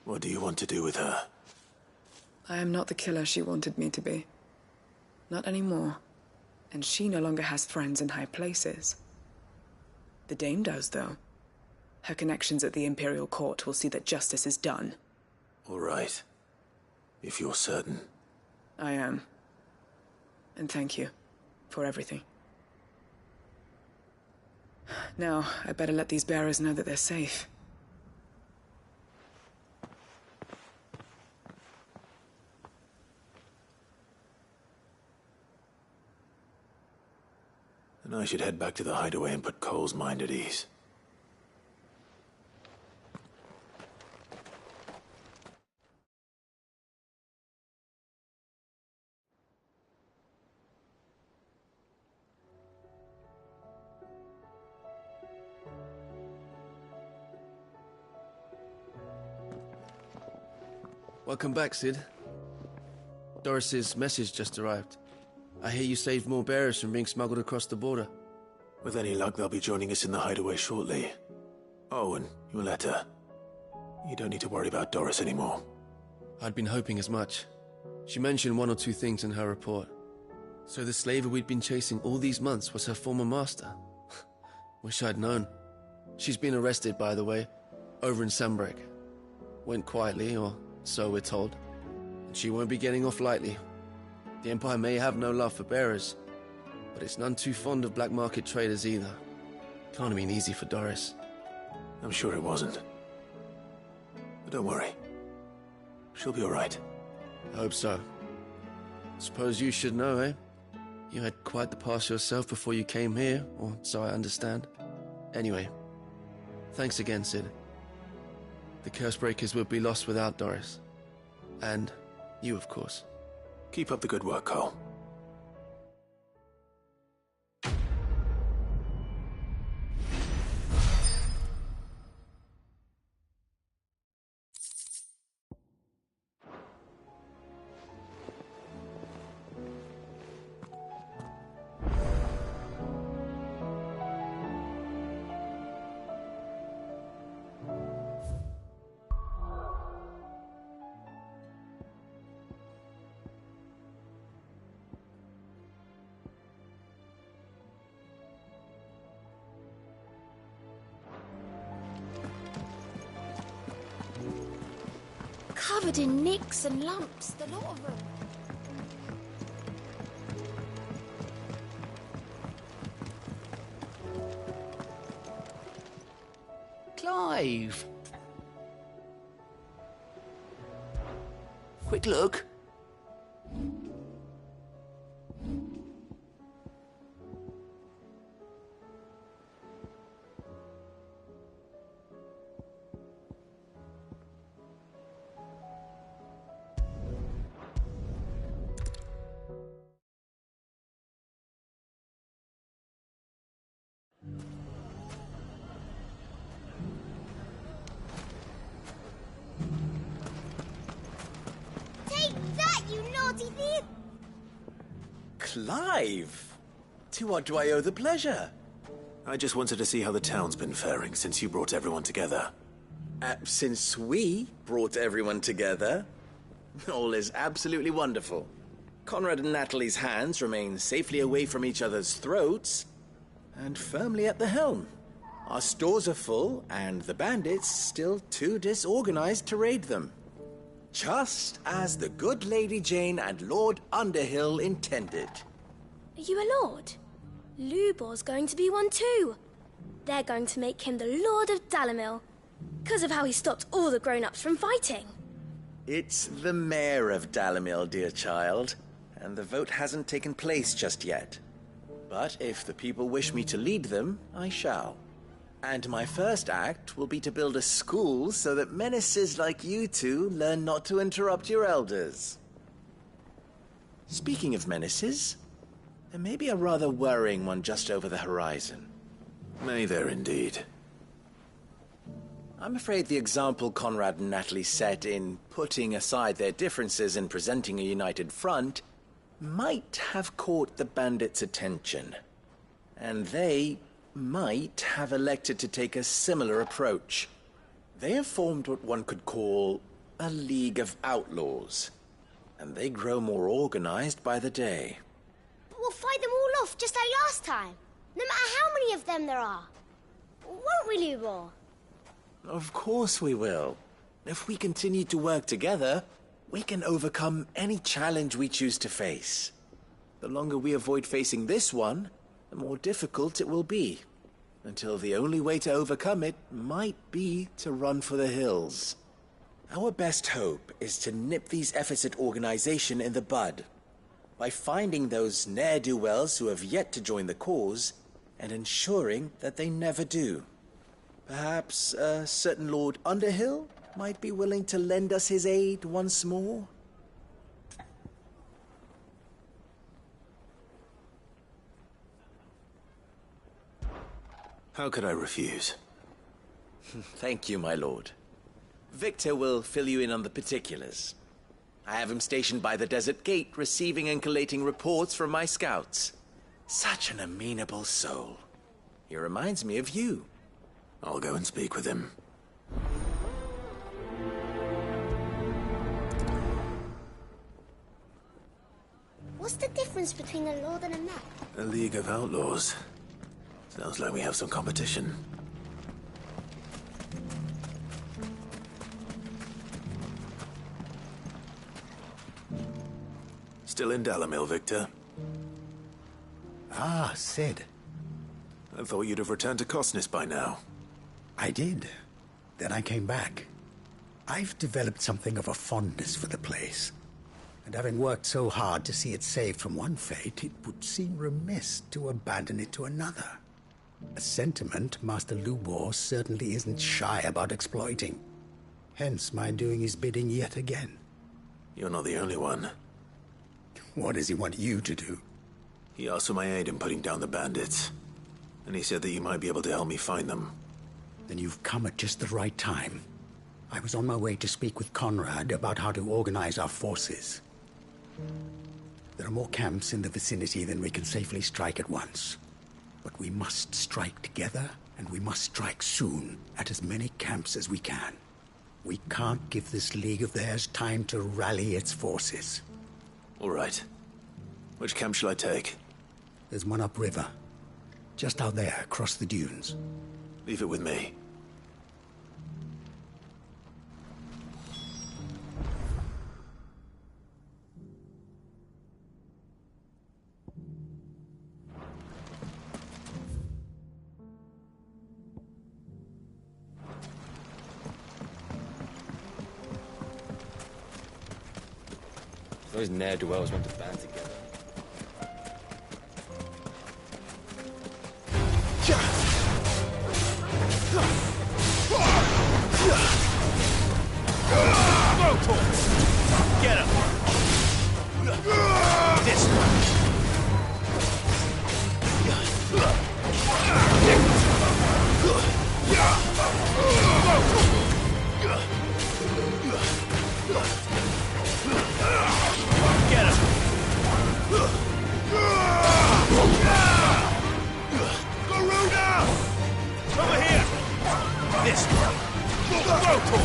Speaker 2: What do you want to do with her?
Speaker 10: I am not the killer she wanted me to be. Not anymore. And she no longer has friends in high places. The Dame does, though. Her connections at the Imperial Court will see that justice is done.
Speaker 2: All right. If you're certain.
Speaker 10: I am. And thank you for everything. Now, I better let these bearers know that they're safe.
Speaker 2: And I should head back to the hideaway and put Cole's mind at ease.
Speaker 18: Welcome back, Sid. Doris's message just arrived. I hear you saved more bearers from being smuggled across the border.
Speaker 2: With any luck, they'll be joining us in the hideaway shortly. Oh, and your letter. You don't need to worry about Doris anymore.
Speaker 18: I'd been hoping as much. She mentioned one or two things in her report. So the slaver we'd been chasing all these months was her former master. Wish I'd known. She's been arrested, by the way, over in Sambrek. Went quietly, or so we're told. And she won't be getting off lightly. The Empire may have no love for bearers, but it's none too fond of black market traders either. Can't have been easy for Doris.
Speaker 2: I'm sure it wasn't. But don't worry. She'll be all right.
Speaker 18: I hope so. Suppose you should know, eh? You had quite the past yourself before you came here, or so I understand. Anyway, thanks again, Sid. The Cursebreakers would be lost without Doris. And you, of course.
Speaker 2: Keep up the good work, Cole.
Speaker 19: Covered in nicks and lumps, the lot of them.
Speaker 7: Clive! Quick look.
Speaker 20: Clive! To what do I owe the pleasure?
Speaker 2: I just wanted to see how the town's been faring since you brought everyone together.
Speaker 20: Since we brought everyone together, all is absolutely wonderful. Conrad and Natalie's hands remain safely away from each other's throats, and firmly at the helm. Our stores are full, and the bandits still too disorganized to raid them. Just as the good Lady Jane and Lord Underhill intended.
Speaker 21: Are you a lord? Lubor's going to be one too. They're going to make him the Lord of Dalamil, because of how he stopped all the grown-ups from fighting.
Speaker 20: It's the mayor of Dalamil, dear child, and the vote hasn't taken place just yet. But if the people wish me to lead them, I shall. And my first act will be to build a school so that menaces like you two learn not to interrupt your elders. Speaking of menaces, there may be a rather worrying one just over the horizon.
Speaker 2: May there indeed.
Speaker 20: I'm afraid the example Conrad and Natalie set in putting aside their differences and presenting a united front might have caught the bandits' attention. And they might have elected to take a similar approach. They have formed what one could call a League of Outlaws, and they grow more organized by the day.
Speaker 19: But we'll fight them all off just like last time, no matter how many of them there are. Won't we, Lubor?
Speaker 20: Of course we will. If we continue to work together, we can overcome any challenge we choose to face. The longer we avoid facing this one, the more difficult it will be, until the only way to overcome it might be to run for the hills. Our best hope is to nip these efforts at organization in the bud, by finding those ne'er-do-wells who have yet to join the cause, and ensuring that they never do. Perhaps a certain Lord Underhill might be willing to lend us his aid once more?
Speaker 2: How could I refuse?
Speaker 20: Thank you, my lord. Victor will fill you in on the particulars. I have him stationed by the desert gate, receiving and collating reports from my scouts. Such an amenable soul. He reminds me of you.
Speaker 2: I'll go and speak with him.
Speaker 19: What's the difference between a lord and a knight?
Speaker 2: A League of Outlaws. Sounds like we have some competition. Still in Dalamil, Victor?
Speaker 22: Ah, Sid.
Speaker 2: I thought you'd have returned to Cosnis by now.
Speaker 22: I did. Then I came back. I've developed something of a fondness for the place. And having worked so hard to see it saved from one fate, it would seem remiss to abandon it to another. A sentiment Master Lubor certainly isn't shy about exploiting. Hence my doing his bidding yet again.
Speaker 2: You're not the only one.
Speaker 22: What does he want you to do?
Speaker 2: He asked for my aid in putting down the bandits. And he said that you might be able to help me find them.
Speaker 22: Then you've come at just the right time. I was on my way to speak with Conrad about how to organize our forces. There are more camps in the vicinity than we can safely strike at once. But we must strike together, and we must strike soon at as many camps as we can. We can't give this league of theirs time to rally its forces.
Speaker 2: All right. Which camp shall I take?
Speaker 22: There's one upriver. Just out there, across the dunes.
Speaker 2: Leave it with me.
Speaker 7: Those ne'er-do-wells want to band together.
Speaker 16: Get him! This one! Get him! Garuda! Over here! This one! Go!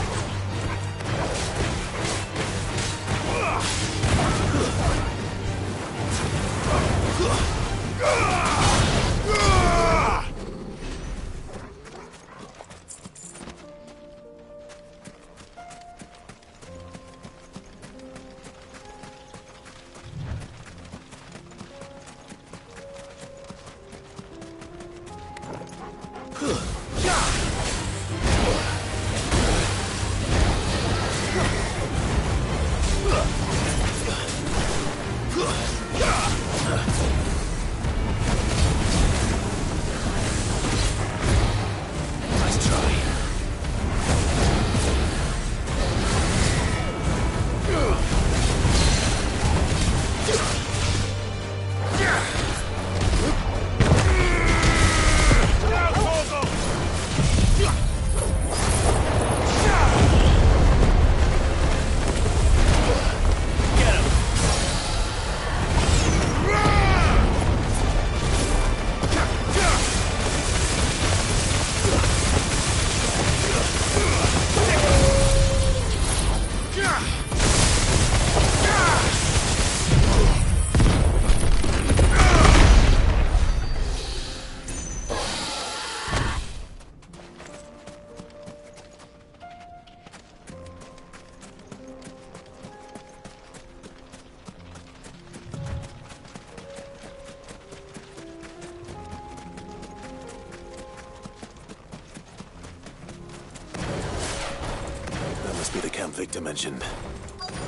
Speaker 2: Victor mentioned.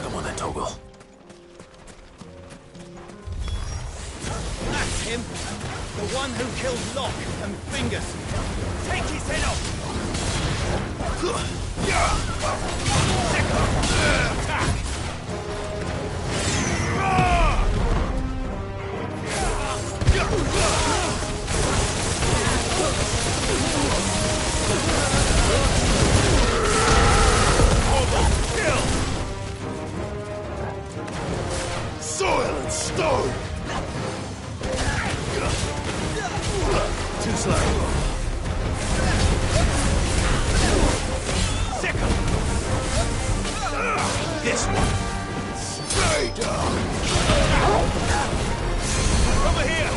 Speaker 2: Come on then, Toggle.
Speaker 3: That's him! The one who killed Locke and Fingers! Take his head off! Attack!
Speaker 16: Soil and stone!
Speaker 3: Too slow. Second. This one.
Speaker 16: Stay down!
Speaker 3: Over here!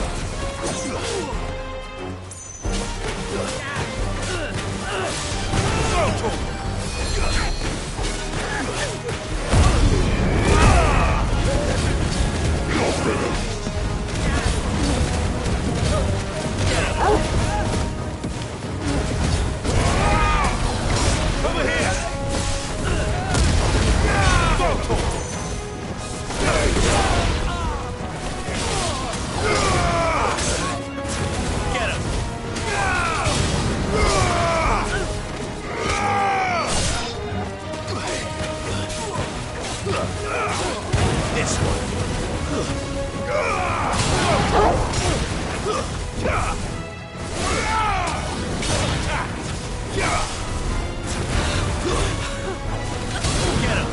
Speaker 16: Over here!
Speaker 3: Get him! This one. Get him!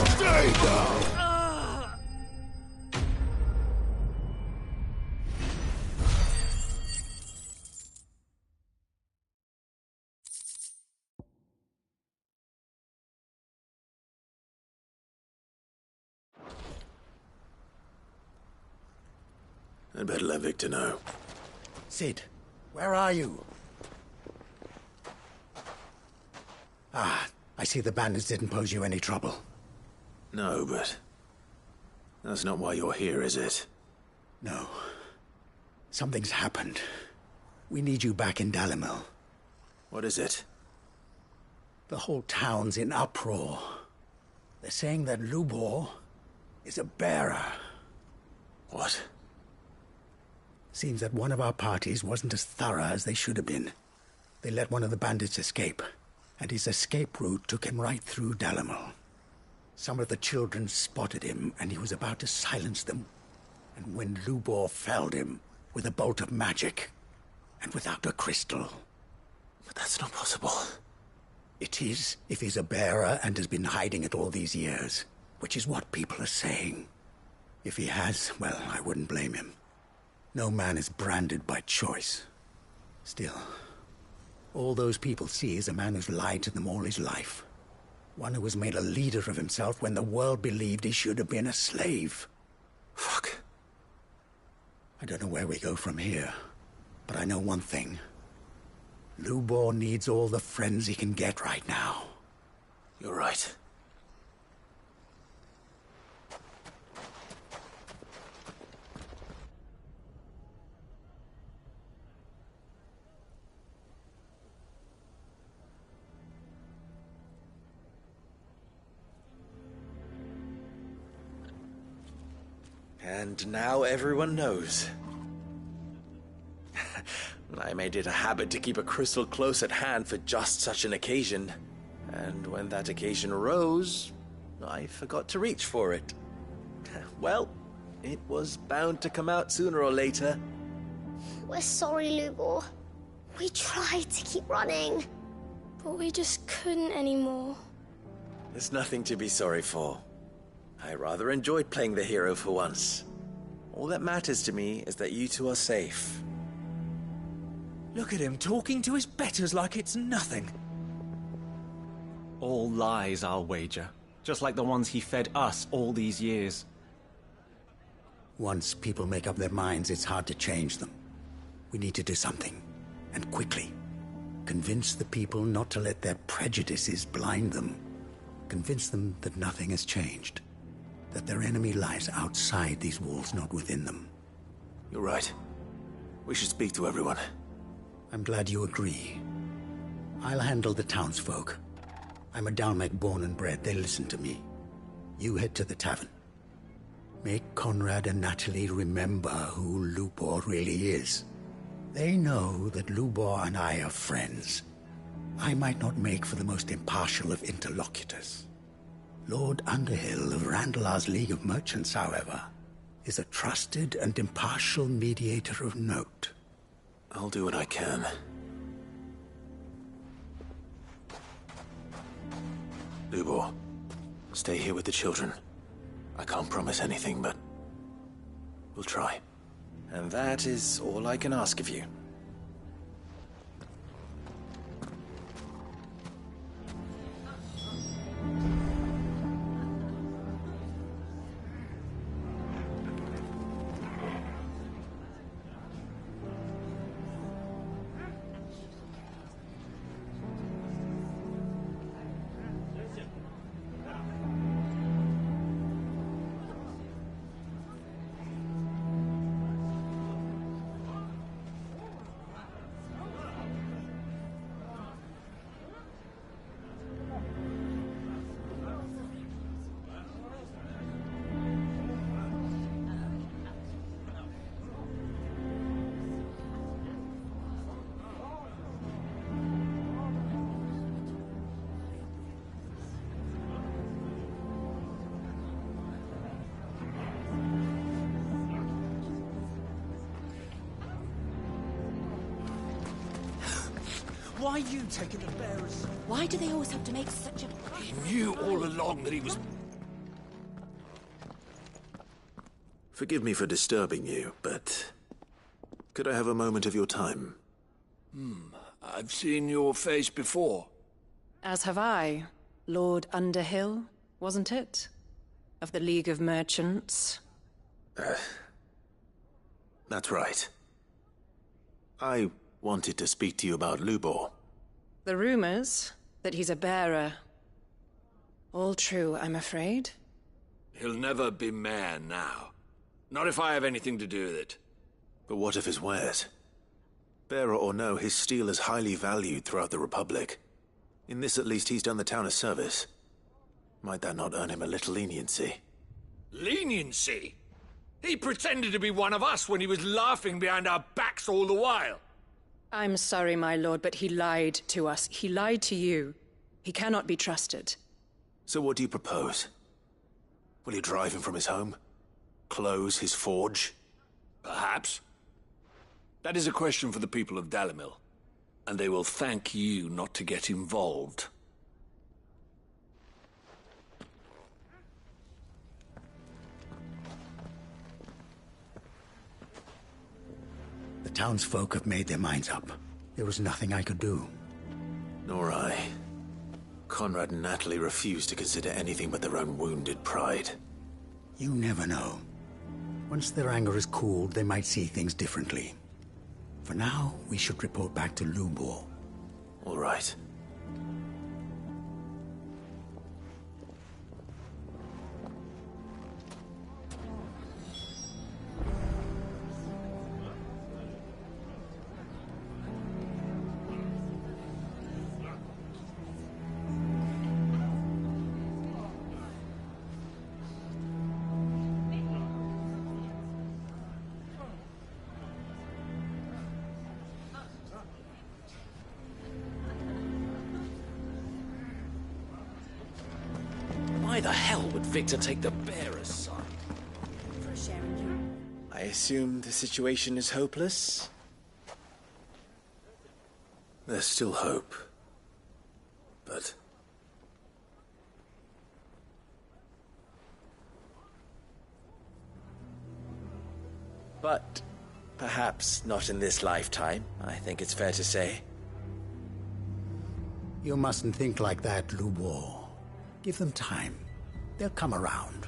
Speaker 16: Stay down!
Speaker 2: I'd better let Victor know.
Speaker 22: Sid, where are you? Ah, I see the bandits didn't pose you any trouble.
Speaker 2: No, but... that's not why you're here, is it?
Speaker 22: No. Something's happened. We need you back in Dalimil.
Speaker 2: What is it?
Speaker 22: The whole town's in uproar. They're saying that Lubor is a bearer.
Speaker 2: What?
Speaker 22: Seems that one of our parties wasn't as thorough as they should have been. They let one of the bandits escape, and his escape route took him right through Dalimil. Some of the children spotted him, and he was about to silence them. And when Lubor felled him with a bolt of magic, and without a crystal.
Speaker 2: But that's not possible.
Speaker 22: It is, if he's a bearer and has been hiding it all these years, which is what people are saying. If he has, well, I wouldn't blame him. No man is branded by choice. Still, all those people see is a man who's lied to them all his life. One who has made a leader of himself when the world believed he should have been a slave.
Speaker 2: Fuck.
Speaker 22: I don't know where we go from here, but I know one thing. Lubor needs all the friends he can get right now.
Speaker 2: You're right.
Speaker 20: And now everyone knows. I made it a habit to keep a crystal close at hand for just such an occasion. And when that occasion arose, I forgot to reach for it. Well, it was bound to come out sooner or later.
Speaker 19: We're sorry, Lubor. We tried to keep running, but we just couldn't anymore.
Speaker 20: There's nothing to be sorry for. I rather enjoyed playing the hero for once. All that matters to me is that you two are safe.
Speaker 1: Look at him talking to his betters like it's nothing.
Speaker 15: All lies, I'll wager. Just like the ones he fed us all these years.
Speaker 22: Once people make up their minds, it's hard to change them. We need to do something, and quickly. Convince the people not to let their prejudices blind them. Convince them that nothing has changed. That their enemy lies outside these walls, not within them.
Speaker 2: You're right. We should speak to everyone.
Speaker 22: I'm glad you agree. I'll handle the townsfolk. I'm a Dalmec born and bred. They'll listen to me. You head to the tavern. Make Conrad and Natalie remember who Lubor really is. They know that Lubor and I are friends. I might not make for the most impartial of interlocutors. Lord Underhill of Randalar's League of Merchants, however, is a trusted and impartial mediator of note.
Speaker 2: I'll do what I can. Lubor, stay here with the children. I can't promise anything, but we'll try.
Speaker 20: And that is all I can ask of you.
Speaker 1: Why you taking the bearers?
Speaker 11: Why do they always have to make such a...
Speaker 16: He knew all along that he was...
Speaker 2: Forgive me for disturbing you, but could I have a moment of your time?
Speaker 16: I've seen your face before.
Speaker 6: As have I. Lord Underhill, wasn't it? Of the League of Merchants.
Speaker 2: That's right. I wanted to speak to you about Lubor.
Speaker 6: The rumors that he's a bearer. All true, I'm afraid.
Speaker 16: He'll never be mayor now. Not if I have anything to do with it.
Speaker 2: But what of his wares? Bearer or no, his steel is highly valued throughout the Republic. In this at least he's done the town a service. Might that not earn him a little leniency?
Speaker 16: Leniency? He pretended to be one of us when he was laughing behind our backs all the while.
Speaker 6: I'm sorry, my lord, but he lied to us. He lied to you. He cannot be trusted.
Speaker 2: So what do you propose? Will you drive him from his home? Close his forge?
Speaker 16: Perhaps. That is a question for the people of Dalimil, and they will thank you not to get involved.
Speaker 22: The townsfolk have made their minds up. There was nothing I could do.
Speaker 2: Nor I. Conrad and Natalie refused to consider anything but their own wounded pride.
Speaker 22: You never know. Once their anger is cooled, they might see things differently. For now, we should report back to Lubor.
Speaker 2: All right.
Speaker 20: Why the hell would Victor take the bearer's side?
Speaker 11: For sharing you.
Speaker 20: I assume the situation is hopeless?
Speaker 2: There's still hope. But...
Speaker 20: But perhaps not in this lifetime, I think it's fair to say.
Speaker 22: You mustn't think like that, Lubor. Give them time. They'll come around.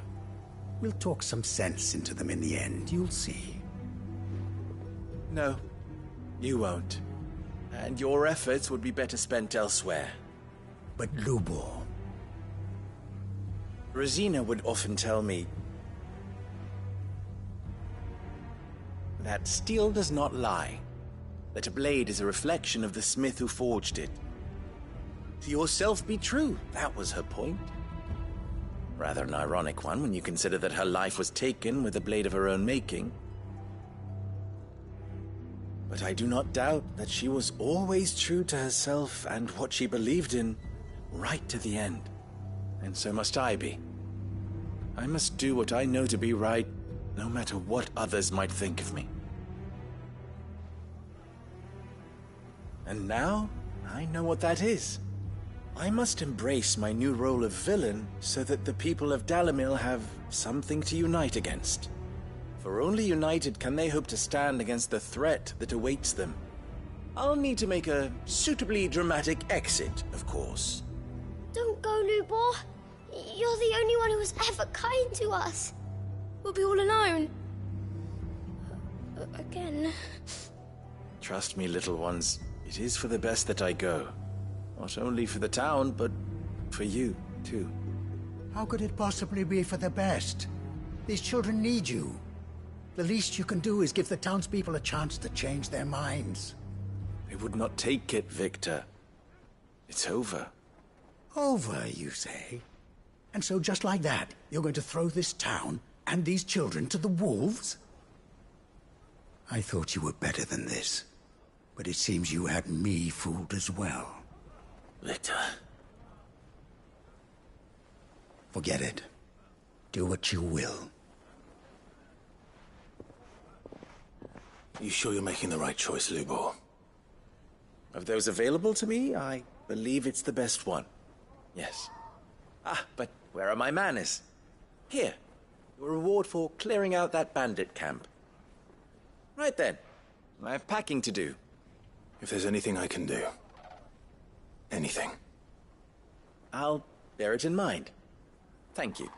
Speaker 22: We'll talk some sense into them in the end, you'll see.
Speaker 20: No, you won't. And your efforts would be better spent elsewhere.
Speaker 22: But Lubor...
Speaker 20: Rosina would often tell me that steel does not lie, that a blade is a reflection of the smith who forged it. to yourself be true. That was her point. Rather an ironic one when you consider that her life was taken with a blade of her own making. But I do not doubt that she was always true to herself and what she believed in, right to the end. And so must I be. I must do what I know to be right, no matter what others might think of me. And now, I know what that is. I must embrace my new role of villain so that the people of Dalimil have something to unite against. For only united can they hope to stand against the threat that awaits them. I'll need to make a suitably dramatic exit, of course.
Speaker 19: Don't go, Lubor. You're the only one who was ever kind to us.
Speaker 12: We'll be all alone. Again.
Speaker 20: Trust me, little ones. It is for the best that I go. Not only for the town, but for you, too.
Speaker 22: How could it possibly be for the best? These children need you. The least you can do is give the townspeople a chance to change their minds.
Speaker 20: I would not take it, Victor. It's over.
Speaker 22: Over, you say? And so just like that, you're going to throw this town and these children to the wolves? I thought you were better than this. But it seems you had me fooled as well.
Speaker 20: Victor.
Speaker 22: Forget it. Do what you will.
Speaker 2: You sure you're making the right choice, Lubor?
Speaker 20: Of those available to me, I believe it's the best one. Yes. Ah, but where are my manners? Here. Your reward for clearing out that bandit camp. Right then. I have packing to do.
Speaker 2: If there's anything I can do. Anything.
Speaker 20: I'll bear it in mind. Thank you.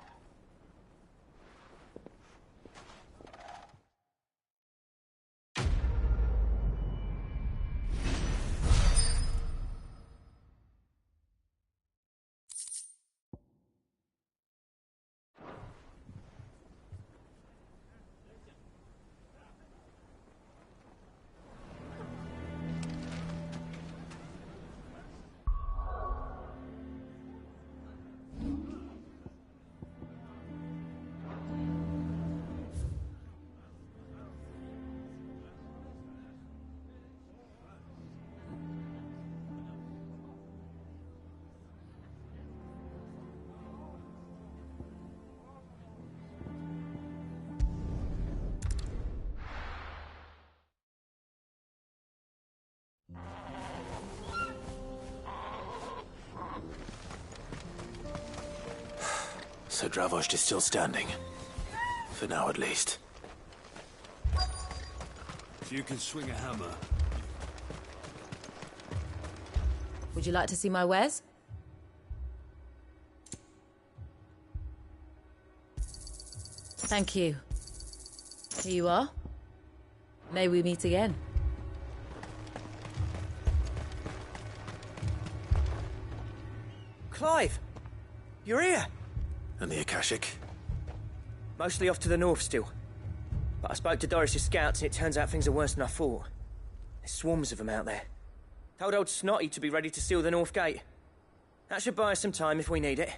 Speaker 2: So Dravost is still standing. For now, at least.
Speaker 16: If you can swing a hammer.
Speaker 8: Would you like to see my wares? Thank you. Here you are. May we meet again.
Speaker 9: Clive! You're here!
Speaker 2: And the Akashic?
Speaker 9: Mostly off to the north still. But I spoke to Doris's scouts and it turns out things are worse than I thought. There's swarms of them out there. Told old Snotty to be ready to seal the north gate. That should buy us some time if we need it.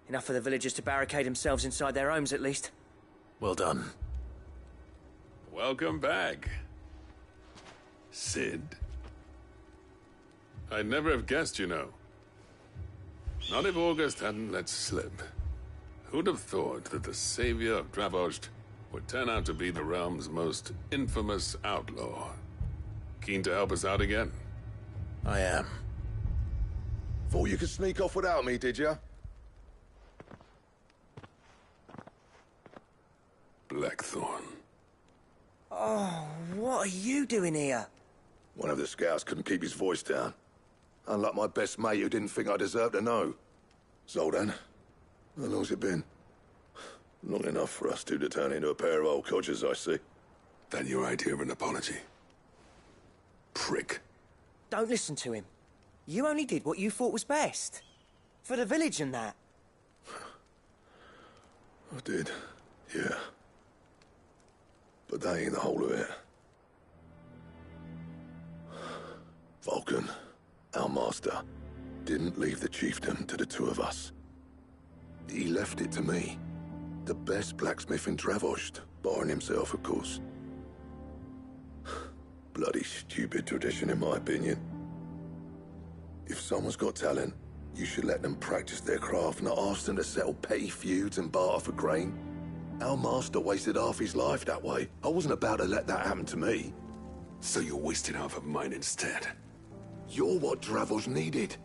Speaker 9: Enough for the villagers to barricade themselves inside their homes at least.
Speaker 2: Well done.
Speaker 23: Welcome back, Sid. I'd never have guessed, you know. Not if August hadn't let slip. Who'd have thought that the savior of Dravost would turn out to be the realm's most infamous outlaw? Keen to help us out again?
Speaker 2: I am.
Speaker 17: Thought you could sneak off without me, did you?
Speaker 23: Blackthorn.
Speaker 9: Oh, what are you doing here?
Speaker 17: One of the scouts couldn't keep his voice down. Unlike my best mate who didn't think I deserved to know. Zoldan, how long's it been? Long enough for us two to turn into a pair of old codgers, I see.
Speaker 23: Then your idea of an apology? Prick.
Speaker 9: Don't listen to him. You only did what you thought was best. For the village and that.
Speaker 17: I did, yeah. But that ain't the whole of it. Vulcan, our master, didn't leave the chiefdom to the two of us. He left it to me. The best blacksmith in Dravost, barring himself, of course. Bloody stupid tradition, in my opinion. If someone's got talent, you should let them practice their craft, not ask them to settle petty feuds and barter for grain. Our master wasted half his life that way. I wasn't about to let that happen to me.
Speaker 16: So you wasted half of mine instead.
Speaker 17: You're what Dravost needed.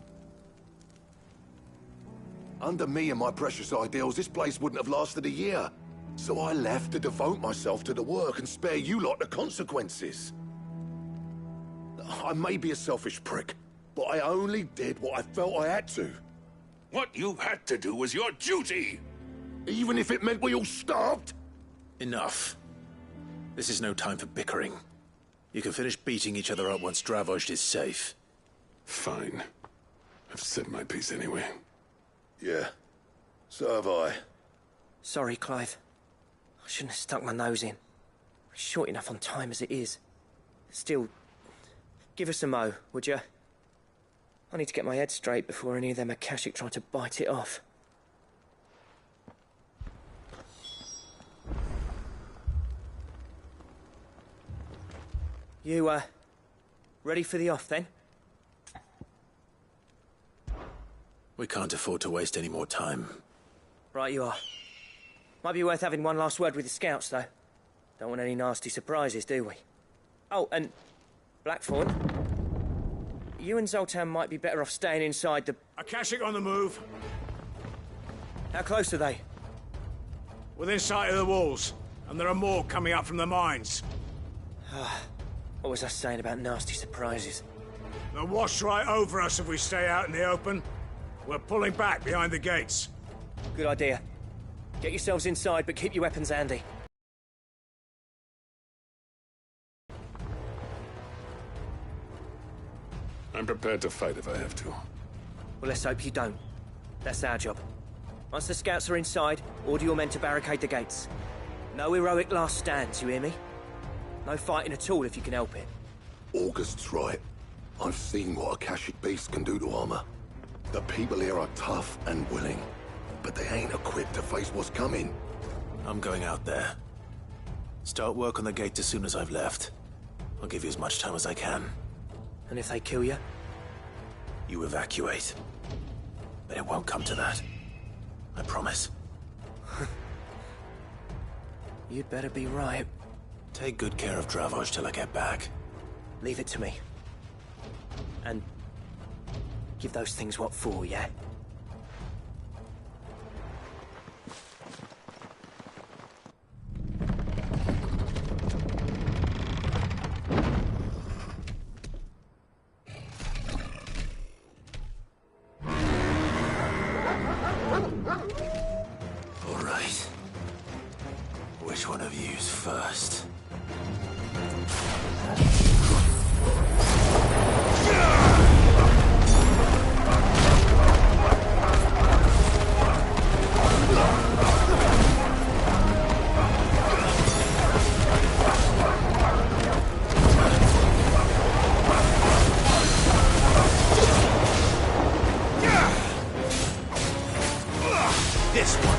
Speaker 17: Under me and my precious ideals, this place wouldn't have lasted a year. So I left to devote myself to the work and spare you lot the consequences. I may be a selfish prick, but I only did what I felt I had to.
Speaker 16: What you had to do was your duty!
Speaker 17: Even if it meant we all starved?
Speaker 2: Enough. This is no time for bickering. You can finish beating each other up once Dravost is safe.
Speaker 16: Fine. I've said my piece anyway.
Speaker 17: Yeah, so have I.
Speaker 9: Sorry, Clive. I shouldn't have stuck my nose in. We're short enough on time as it is. Still, give us a mo, would you? I need to get my head straight before any of them Akashic try to bite it off. You, ready for the off, then?
Speaker 2: We can't afford to waste any more time.
Speaker 9: Right you are. Might be worth having one last word with the scouts, though. Don't want any nasty surprises, do we? Oh, and Blackthorn, you and Zoltan might be better off staying inside the...
Speaker 4: Akashic on the move.
Speaker 9: How close are they?
Speaker 4: Within sight of the walls, and there are more coming up from the mines.
Speaker 9: What was I saying about nasty surprises?
Speaker 4: They'll wash right over us if we stay out in the open. We're pulling back behind the gates.
Speaker 9: Good idea. Get yourselves inside, but keep your weapons handy.
Speaker 16: I'm prepared to fight if I have to.
Speaker 9: Well, let's hope you don't. That's our job. Once the scouts are inside, order your men to barricade the gates. No heroic last stands, you hear me? No fighting at all if you can help it.
Speaker 17: August's right. I've seen what Akashic beasts can do to armor. The people here are tough and willing, but they ain't equipped to face what's coming.
Speaker 2: I'm going out there. Start work on the gate as soon as I've left. I'll give you as much time as I can.
Speaker 9: And if they kill you?
Speaker 2: You evacuate. But it won't come to that. I promise.
Speaker 9: You'd better be right.
Speaker 2: Take good care of Dravost till I get back.
Speaker 9: Leave it to me. And give those things what for, yeah?
Speaker 2: All right. Which one of you's first? This one.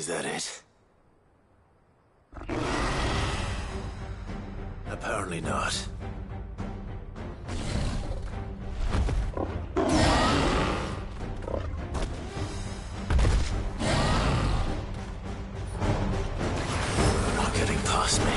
Speaker 2: Is that it? Apparently not. Not getting past me.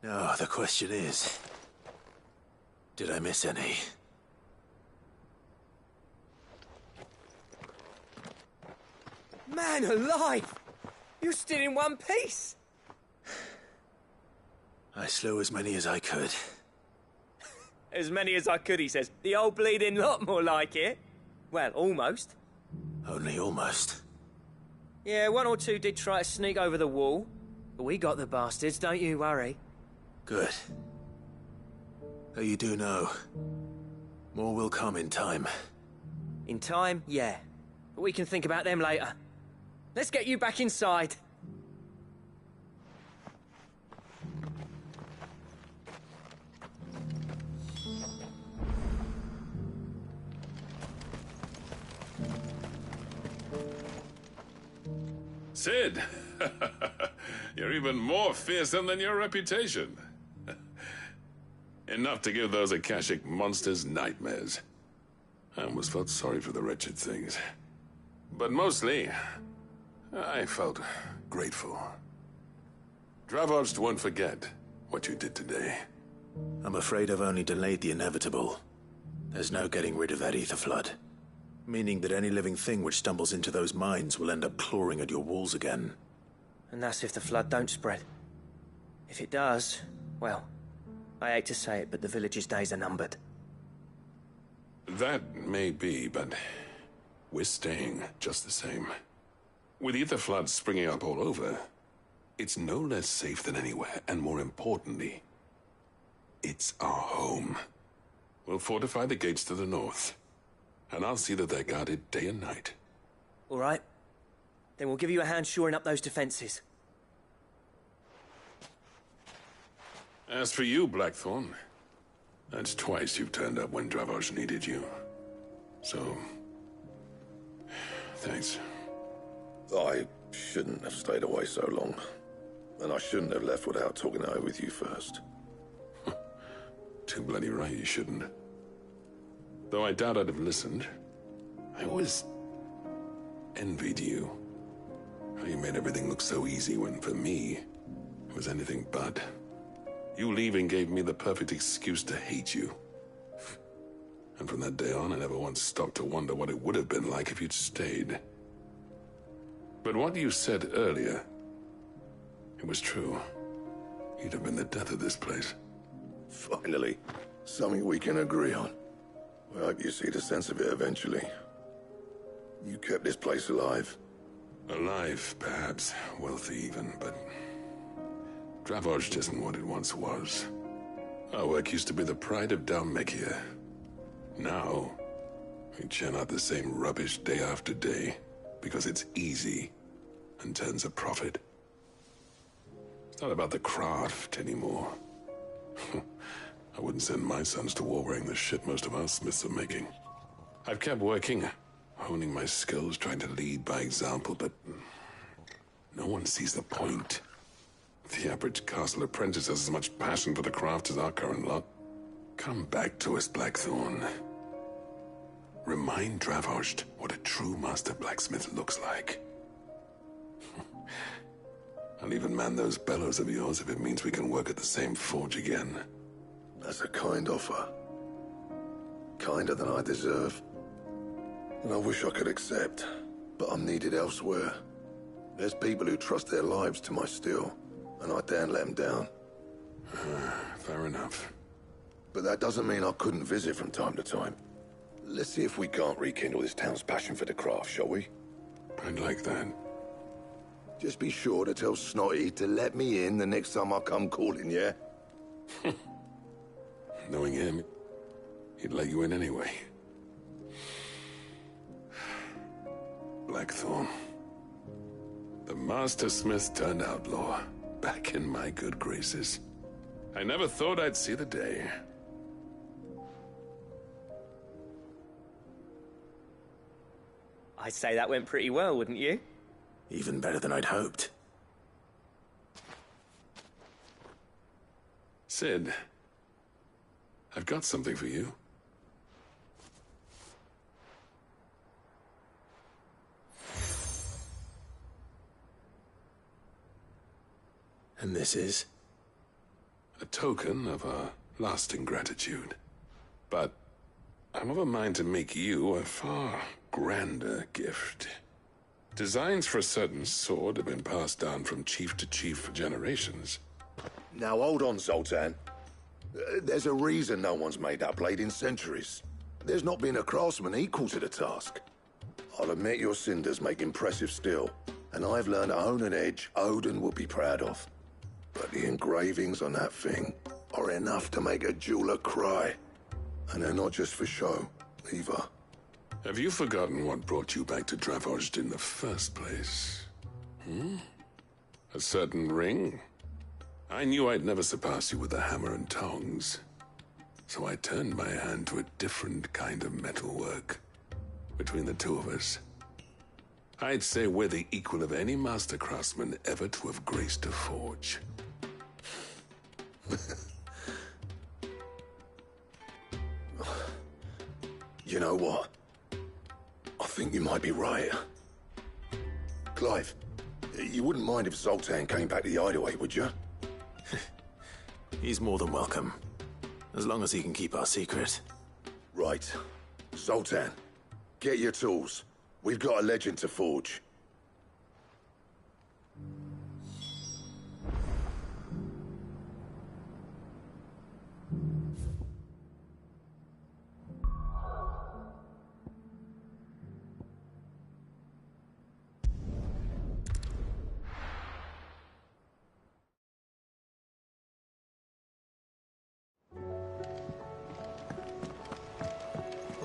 Speaker 2: Now, the question is, did I miss any?
Speaker 9: Man alive! You're still in one piece!
Speaker 2: I slew as many as I could.
Speaker 9: As many as I could, he says. The old bleeding lot, more like it. Well, almost.
Speaker 2: Only almost.
Speaker 9: Yeah, one or two did try to sneak over the wall. But we got the bastards, don't you worry.
Speaker 2: Good. Though you do know, more will come in time.
Speaker 9: In time, yeah. But we can think about them later. Let's get you back inside.
Speaker 23: Sid! You're even more fearsome than your reputation. Enough to give those Akashic monsters nightmares. I almost felt sorry for the wretched things. But mostly, I felt grateful. Dravojst won't forget what you did today.
Speaker 2: I'm afraid I've only delayed the inevitable. There's no getting rid of that ether flood. Meaning that any living thing which stumbles into those mines will end up clawing at your walls again.
Speaker 9: And that's if the flood don't spread. If it does, well, I hate to say it, but the village's days are numbered.
Speaker 23: That may be, but we're staying just the same. With ether floods springing up all over, it's no less safe than anywhere, and more importantly, it's our home. We'll fortify the gates to the north, and I'll see that they're guarded day and night.
Speaker 9: All right. Then we'll give you a hand shoring up those defenses.
Speaker 23: As for you, Blackthorn, that's twice you've turned up when Dravoj needed you. So, thanks.
Speaker 17: I shouldn't have stayed away so long. And I shouldn't have left without talking it over with you first.
Speaker 23: Too bloody right you shouldn't. Though I doubt I'd have listened. I always envied you. How you made everything look so easy when, for me, it was anything but. You leaving gave me the perfect excuse to hate you. And from that day on, I never once stopped to wonder what it would have been like if you'd stayed. But what you said earlier, it was true. You'd have been the death of this place.
Speaker 17: Finally, something we can agree on. I hope you see the sense of it eventually. You kept this place alive.
Speaker 23: Alive, perhaps. Wealthy even, but Dravoj isn't what it once was. Our work used to be the pride of Dalmekia. Now, we churn out the same rubbish day after day because it's easy and turns a profit. It's not about the craft anymore. I wouldn't send my sons to war wearing the shit most of our smiths are making. I've kept working, honing my skills, trying to lead by example, but no one sees the point. The average castle apprentice has as much passion for the craft as our current lot. Come back to us, Blackthorn. Remind Dravoj what a true master blacksmith looks like. I'll even man those bellows of yours if it means we can work at the same forge again.
Speaker 17: That's a kind offer. Kinder than I deserve. And I wish I could accept, but I'm needed elsewhere. There's people who trust their lives to my steel, and I daren't let them down.
Speaker 23: Fair enough.
Speaker 17: But that doesn't mean I couldn't visit from time to time. Let's see if we can't rekindle this town's passion for the craft, shall we?
Speaker 23: I'd like that.
Speaker 17: Just be sure to tell Snotty to let me in the next time I come calling, yeah?
Speaker 23: Knowing him, he'd let you in anyway. Blackthorn. The Master Smith turned outlaw, back in my good graces. I never thought I'd see the day.
Speaker 9: I'd say that went pretty well, wouldn't you?
Speaker 2: Even better than I'd hoped.
Speaker 23: Sid, I've got something for you.
Speaker 2: And this is?
Speaker 23: A token of our lasting gratitude. But I'm of a mind to make you a far grander gift. Designs for a certain sword have been passed down from chief to chief for generations.
Speaker 17: Now hold on, Zoltan. There's a reason no one's made that blade in centuries. There's not been a craftsman equal to the task. I'll admit your cinders make impressive steel, and I've learned to hone an edge Odin will be proud of. But the engravings on that thing are enough to make a jeweler cry. And they're not just for show, either.
Speaker 23: Have you forgotten what brought you back to Dravost in the first place? Hmm? A certain ring? I knew I'd never surpass you with the hammer and tongs. So I turned my hand to a different kind of metalwork. Between the two of us, I'd say we're the equal of any master craftsman ever to have graced a forge.
Speaker 17: You know what? I think you might be right. Clive, you wouldn't mind if Zoltan came back to the Hideaway, would you?
Speaker 2: He's more than welcome. As long as he can keep our secret.
Speaker 17: Right. Zoltan, get your tools. We've got a legend to forge.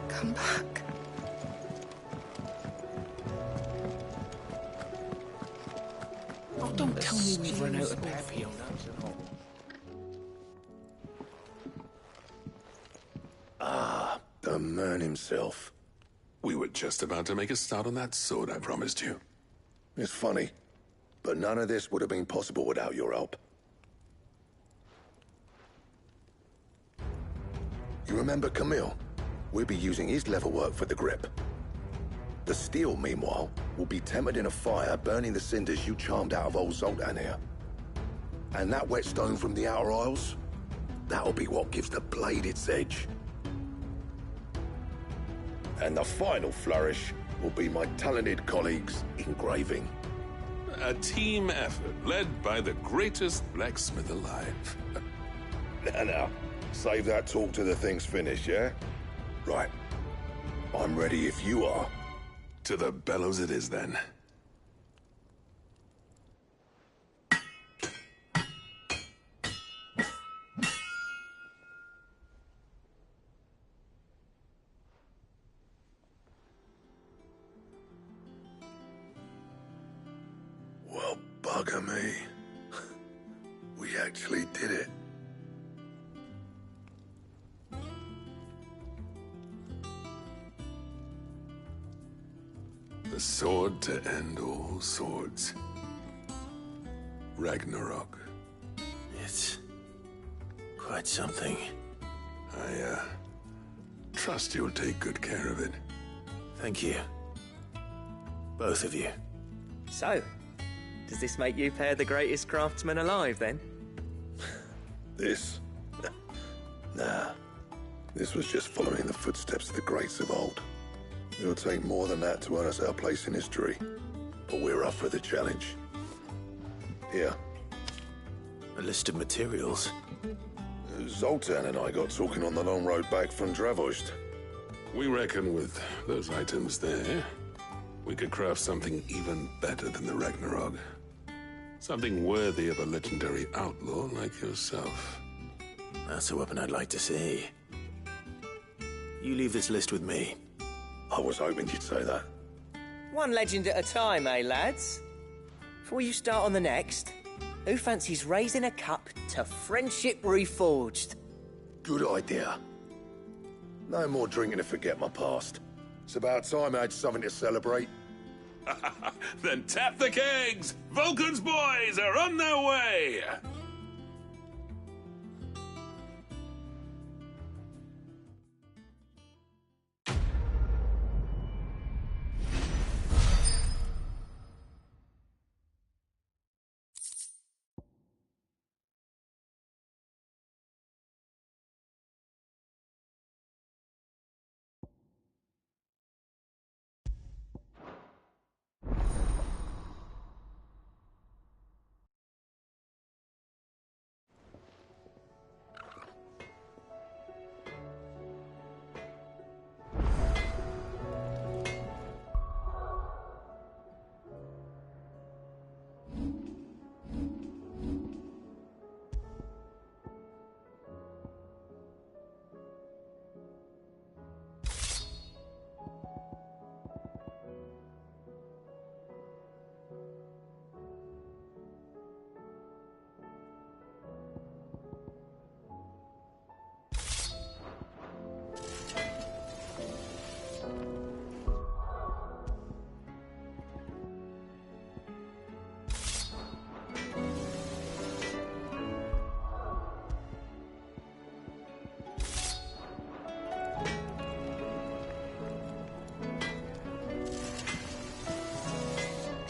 Speaker 10: Come back.
Speaker 1: Oh, don't tell me we've run out of perfume.
Speaker 17: Ah, the man himself.
Speaker 23: We were just about to make a start on that sword I promised you.
Speaker 17: It's funny, but none of this would have been possible without your help. You remember Camille? We'll be using his leatherwork for the grip. The steel, meanwhile, will be tempered in a fire, burning the cinders you charmed out of old Zoltan here. And that whetstone from the Outer Isles, that'll be what gives the blade its edge. And the final flourish will be my talented colleagues' engraving.
Speaker 23: A team effort led by the greatest blacksmith alive.
Speaker 17: Now, save that talk till the thing's finished, yeah? Right. I'm ready if you are.
Speaker 23: To the bellows it is, then.
Speaker 17: Well, bugger me. We actually did it.
Speaker 23: The sword to end all swords. Ragnarok.
Speaker 2: It's quite something.
Speaker 23: I trust you'll take good care of it.
Speaker 2: Thank you. Both of you.
Speaker 9: So, does this make you pair the greatest craftsman alive, then?
Speaker 17: This? Nah. This was just following the footsteps of the greats of old. It'll take more than that to earn us our place in history. But we're up for the challenge. Here.
Speaker 2: A list of materials.
Speaker 17: Zoltan and I got talking on the long road back from Dravost.
Speaker 23: We reckon with those items there, we could craft something even better than the Ragnarok. Something worthy of a legendary outlaw like yourself.
Speaker 2: That's a weapon I'd like to see. You leave this list with me.
Speaker 17: I was hoping you'd say that.
Speaker 9: One legend at a time, eh, lads? Before you start on the next, who fancies raising a cup to Friendship Reforged?
Speaker 17: Good idea. No more drinking to forget my past. It's about time I had something to celebrate.
Speaker 23: Then tap the kegs! Vulcan's boys are on their way!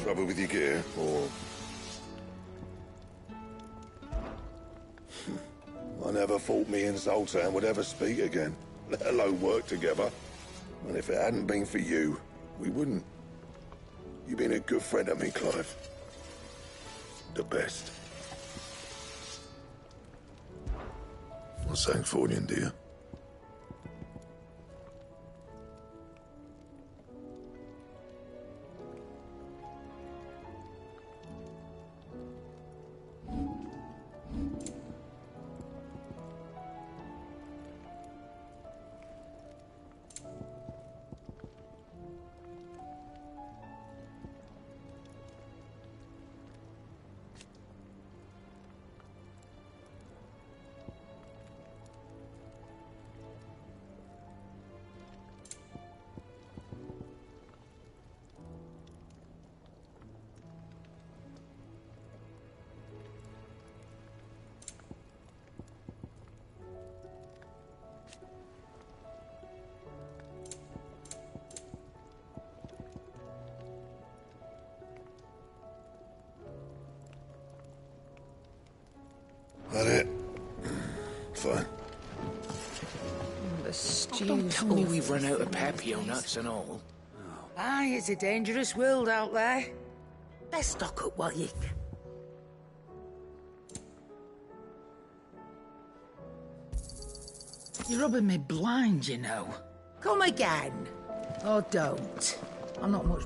Speaker 17: trouble with your gear, or... I never thought me and Zoltan would ever speak again, let alone work together. And if it hadn't been for you, we wouldn't. You've been a good friend of me, Clive. The best. I sang for you, dear. That it? Fine.
Speaker 5: The stew's
Speaker 20: Don't tell me
Speaker 5: awful
Speaker 20: we've run out of
Speaker 5: thin
Speaker 20: papio
Speaker 5: these
Speaker 20: nuts and all.
Speaker 5: Aye, it's a dangerous world out there. Best stock up while you can. You're rubbing me blind, you know. Come again. Or don't. I'm not much...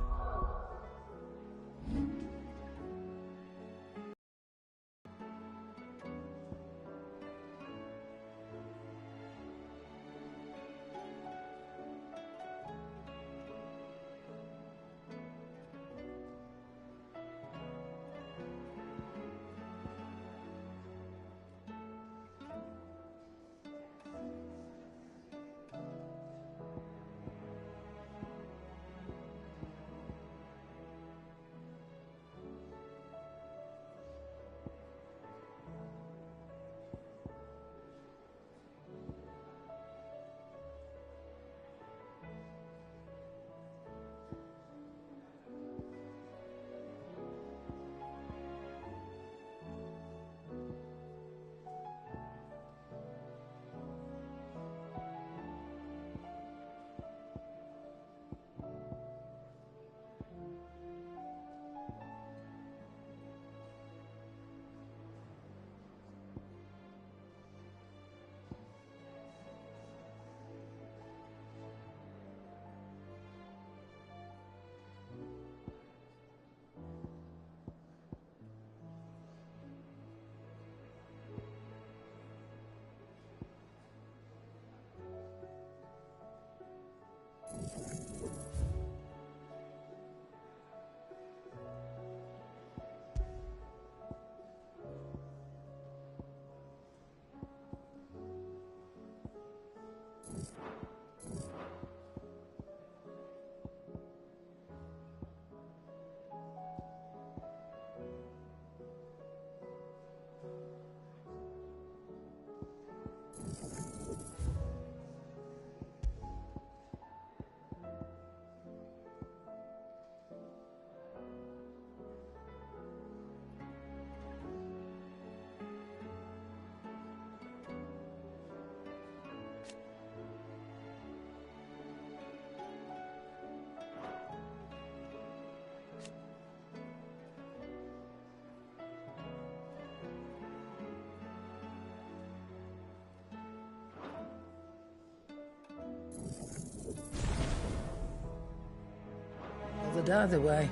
Speaker 5: The other way.